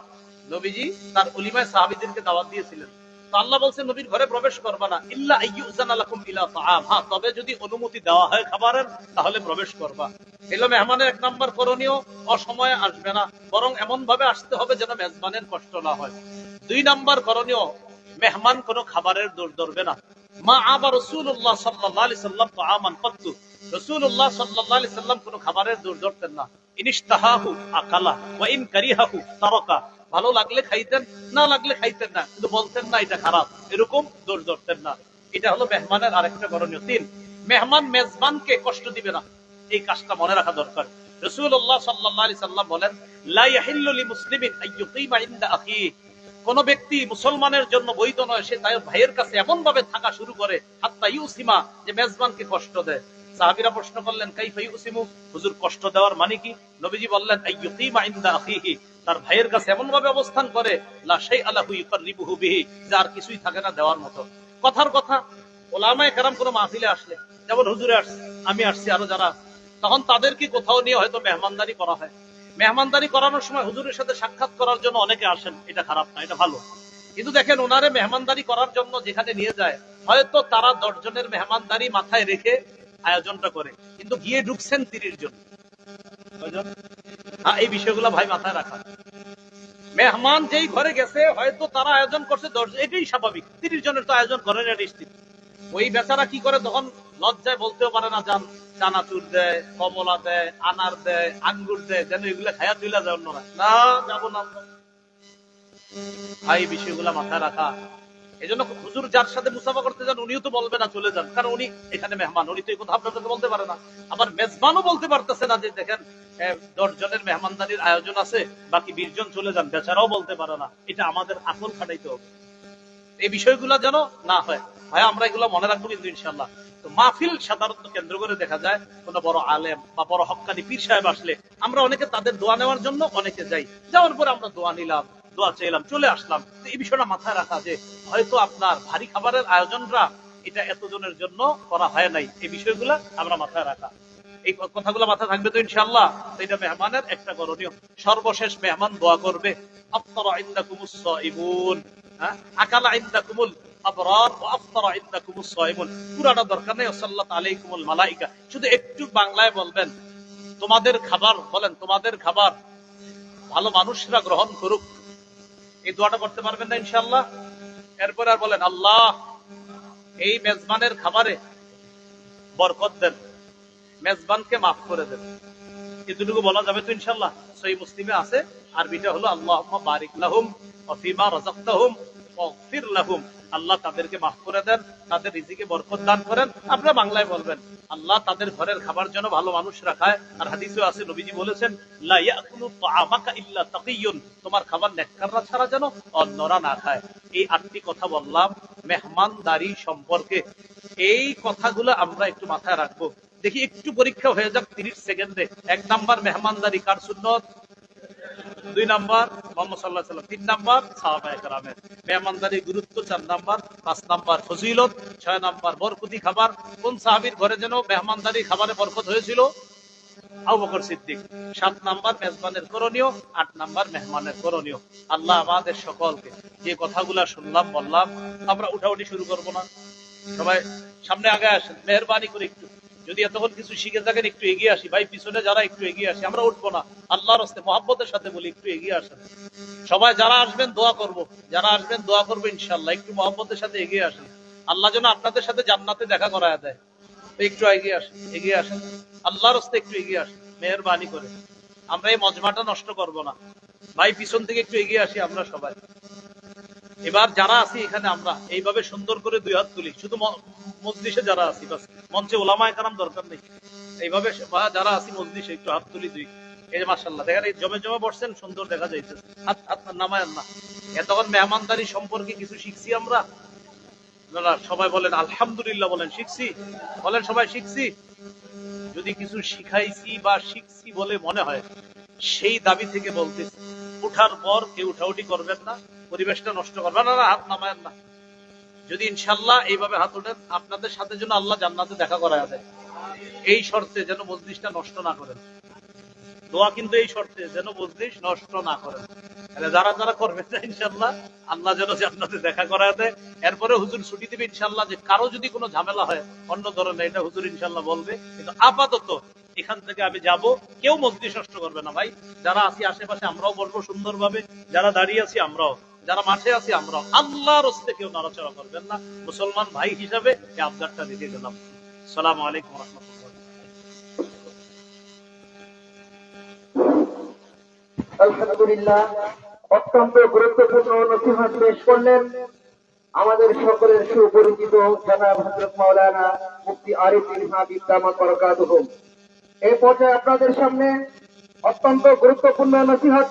নবীজি তার উলিমায়ে সাহাবীদেরকে দাওয়াত দিয়েছিলেন, তো আল্লাহ বলছেন নবীর ঘরে প্রবেশ করবা না, ইল্লা আইয়ুজানা লাকুম ইলা তাআম, হ্যাঁ তবে যদি অনুমতি দেওয়া হয় খাবারের তাহলে প্রবেশ করবা। এলো মেহমানের 1 নম্বর করণীয়, অসময়ে আসবে না, বরং এমন ভাবে আসতে হবে যেন মেজবানের কষ্ট না হয়। 2 নম্বর করণীয়, মেহমান কোনো খাবারের দোষ ধরবে না। মা আবা রাসূলুল্লাহ সাল্লাল্লাহু আলাইহি সাল্লাম তাআমান কত্তু, রাসূলুল্লাহ সাল্লাল্লাহু আলাইহি সাল্লাম কোনো খাবারের দোষ ধরতেন না। ইনিশতাহাহু আকালা ওয়া ইন কারিহাহু তারাকা, ভালো লাগলে খাইতেন, না লাগলে খাইতেন না, কিন্তু বলতেন না এটা খারাপ, এরকম দোষ ধরতেন না। এটা হলো মেহমানের আরেকটা করণীয়। 3, মেহমান মেজবানকে কষ্ট দিবে না, এই কাজটা মনে রাখা দরকার। রাসূলুল্লাহ সাল্লাল্লাহু আলাইহি সাল্লাম বলেন লা ইয়াহিল্লু লিমুসলিমিন আইয়ুকিমা ইনদা আখিহি, কোন ব্যক্তি মুসলমানের জন্য বৈধ নয় সে তার ভাইয়ের কাছে এমন ভাবে থাকা শুরু করে হাত্তা ইউসিমা, যে মেজবানকে কষ্ট দেয়। সাহাবীরা প্রশ্ন করলেন কাইফা ইউসিমু, হুজুর কষ্ট দেওয়ার মানে কি? নবীজি বললেন আইয়ুকিমা ইনদা আখিহি, তার ভাইয়ের কাছে এমন ভাবে অবস্থান করে লা শাইআ লাহু ইউকাররিবুহু বিহি, যার কিছুই থাকে না দেওয়ার মতো। কথার কথা, উলামায়ে কেরাম কোনো মাহফিলে আসলে, যেমন হুজুরে আসছে, আমি আসছি, আরো যারা, তখন তাদেরকে কোথাও নিয়ে হয়তো মেহমানদারি করা হয়। মেহমানদারি করানোর সময় হুজুরের সাথে সাক্ষাৎ করার জন্য অনেকে আসেন, এটা খারাপ না, এটা ভালো। কিন্তু দেখেন ওনারে মেহমানদারি করার জন্য যেখানে নিয়ে যায়, হয়তো তারা 10 জনের মেহমানদারি মাথায় রেখে আয়োজনটা করে, কিন্তু গিয়ে ঢুকছেন 30 জন। হ্যাঁ, এই বিষয়গুলো ভাই মাথায় রাখা। মেহমান যেই ঘরে গেছে হয়তো তারা আয়োজন করছে 10, এটাই স্বাভাবিক, 30 জনের তো আয়োজন করেন এটা নিশ্চিত। ওই বেচারা কি করে তখন লজ্জায় বলতেও পারে না, যান চানাচুর দেয়, কমলা দেয়, আনার দেয়, আঙ্গুর দেয়, যেন এগুলো খায়া তুইলা যায় অন্যরা, না যাবো না। ভাই বিষয়গুলা মাথায় রাখা। এই জন্য হুজুর যার সাথে মুসাফা করতে যান উনিও তো বলবে না চলে যান, কারণ উনি এখানে মেহমান, উনি তো এই কথা আপনাদের বলতে পারে না। আবার মেজবানও বলতে পারতেছে না যে দেখেন 10 জনের মেহমানদারির আয়োজন আছে, বাকি 20 জন চলে যান, বেচারাও বলতে পারে না। এটা আমাদের আকল খাটাইতে হবে, এই বিষয়গুলো যেন না হয়। ভাই আমরা এগুলো মনে রাখবো কিন্তু ইনশাআল্লাহ। তো মাহফিল সাধারণত কেন্দ্র করে দেখা যায় কোন বড় আলেম বা বড় হক্কানি পীর সাহেব আসলে আমরা অনেকে তাদের দোয়া নেওয়ার জন্য অনেকে যাই, যাওয়ার পরে আমরা দোয়া নিলাম, দোয়া চাইলাম, চলে আসলাম। এই বিষয়টা মাথায় রাখা যে হয়তো আপনার ভারী খাবারের আয়োজনটা এটা এতজনের জন্য করা হয় নাই, এই বিষয়গুলা আমরা মাথায় রাখা। এই কথাগুলো মাথায় থাকবে তো ইনশাআল্লাহ। এটা মেহমানের একটা করণীয়। সর্বশেষ মেহমান দোয়া করবে আফতারা ইনদাকুমুস সাইমুন, আকালা ইনদাকুমুল আবরার ওয়া আফতারা ইনদাকুমুস সাইমুন। পুরাটা দরকার নেই সাল্লাত আলাইকুমুল মালাইকা, শুধু একটু বাংলায় বলবেন তোমাদের খাবার, বলেন তোমাদের খাবার ভালো মানুষরা গ্রহণ করুক। এই দোয়াটা করতে পারবেন না ইনশাআল্লাহ? এরপর আর বলেন আল্লাহ এই মেজবানের খাবারে বরকত দেন, মেজবানকে মাফ করে দেন। এতটুকু বলা যাবে তো ইনশাআল্লাহ? সহিহ মুসলিমে আছে, আরবিটা হলো আল্লাহুম্মা বারিক লাহুম ওয়া ফিমা রাযাকতাহুম ওয়াগফির লাহুম, আল্লাহ তাদেরকে মাফ করে দেন, তাদের রিজিকে বরকত দান করেন। আপনারা বাংলায় বলবেন আল্লাহ তাদের ঘরের খাবার যেন ভালো মানুষ রাখায়। আর হাদিসে আছে নবীজি বলেছেন লা ইয়াকুলু তাআমাকা ইল্লা তাকিয়ুন, তোমার খাবার নেককাররা ছাড়া যেন অন্যরা না খায়। এই 8টি কথা বললাম মেহমানদারি সম্পর্কে। এই কথাগুলো আমরা একটু মাথায় রাখবো। দেখি একটু পরীক্ষা হয়ে যাক 30 সেকেন্ডে। 1 নাম্বার মেহমানদারি কার সুন্নত, 2 নাম্বার মুহাম্মদ সাল্লাল্লাহু আলাইহি ওয়াসাল্লাম, 3 নাম্বার সাহাবায়ে কেরামের। মেহমানদারির গুরুত্ব 4 নাম্বার, 5 নাম্বার ফজিলত, 6 নাম্বার বরকতি খাবার। কোন সাহাবীর ঘরে যেন মেহমানদারি খাবারে বরকত হয়েছিল? আবু বকর সিদ্দিক। 7 নাম্বার মেজবানের করণীয়, 8 নাম্বার মেহমানের করণীয়। আল্লাহ আমাদের সকলকে যে কথাগুলা শুনলাম বললাম, আমরা উঠাউঠি শুরু করব না, সবাই সামনে আগে আসেন মেহেরবানি করে। একটু যদি এতক্ষণ কিছু শিখে থাকেন একটু এগিয়ে আসি ভাই, পিছনে যারা একটু এগিয়ে আসি, আমরা উঠবো না, আল্লাহর রাস্তে মহব্বতের সাথে বলি একটু এগিয়ে আসেন সবাই। যারা আসবেন দোয়া করব, যারা আসবেন দোয়া করবো ইনশাআল্লাহ। একটু মহব্বতের সাথে এগিয়ে আসেন, আল্লাহ যেন আপনাদের সাথে জান্নাতে দেখা করায় দেয়। একটু এগিয়ে আসেন, এগিয়ে আসেন, আল্লাহর রাস্তে একটু এগিয়ে আসেন মেহেরবানি করে। আমরা এই মজমাটা নষ্ট করব না ভাই, পিছন থেকে একটু এগিয়ে আসি আমরা সবাই। এবার যারা আছি এখানে আমরা এইভাবে সুন্দর করে দুই হাত তুলি, শুধু মজলিসে যারা আছি, বাস মঞ্চে ওলামায়ে কেরাম দরকার নেই, এইভাবে যারা আছি মজলিসে একটু হাত তুলি দুই। এই যে মাশাআল্লাহ, দেখেন এই জমে জমে বসছেন, সুন্দর দেখা যাইতেছে। হাত হাত নামায়েন না। এতক্ষণ মেহমানদারি সম্পর্কে কিছু শিখছি আমরা। সবাই বলেন আলহামদুলিল্লাহ, বলেন শিখছি, বলেন সবাই শিখছি। যদি কিছু শিখাইছি বা শিখছি বলে মনে হয়, সেই দাবি থেকে বলতেছি, উঠার পর কেউ উঠাউঠি করবেন না, পরিবেশটা নষ্ট করবেন না, হাত নামায়েন না। যদি ইনশাআল্লাহ এইভাবে হাত ওঠেন, আপনাদের সাথে যেন আল্লাহ জান্নাতে দেখা করায় দেয়, এই শর্তে যেন মজলিসটা নষ্ট না করেন। দোয়া কিন্তু এই শর্তে, যেন মজলিস নষ্ট না করেন। যারা যারা করবেন না ইনশাআল্লাহ আল্লাহ যেন জান্নাতে দেখা করায় দেয়। এরপরে হুজুর ছুটি দিবে ইনশাআল্লাহ, যে কারো যদি কোনো ঝামেলা হয় অন্য ধরনের, এটা হুজুর ইনশাআল্লাহ বলবে। কিন্তু আপাতত এখান থেকে আমি যাব, কেউ মজলিস নষ্ট করবে না ভাই। যারা আছি আশেপাশে আমরাও বলবো সুন্দরভাবে, যারা দাঁড়িয়ে আছি আমরাও, যারা মাঠে আছি আমরাও, আল্লাহর রাস্তে কেউ নড়াচড়া করবেন না। মুসলমান ভাই হিসাবে এই আবদারটা রেখে গেলাম। আসসালামু আলাইকুম ওয়া রাহমাতুল্লাহ। আলহামদুলিল্লাহ, অত্যন্ত গুরুত্বপূর্ণ নসিহত পেশ করলেন আমাদের সকলের সুপরিচিত জনাব হযরত মাওলানা মুফতি আরিফ বিন হাবিব দামাত বরকাতুহু। এই পর্যায়ে আপনাদের সামনে অত্যন্ত গুরুত্বপূর্ণ নসিহত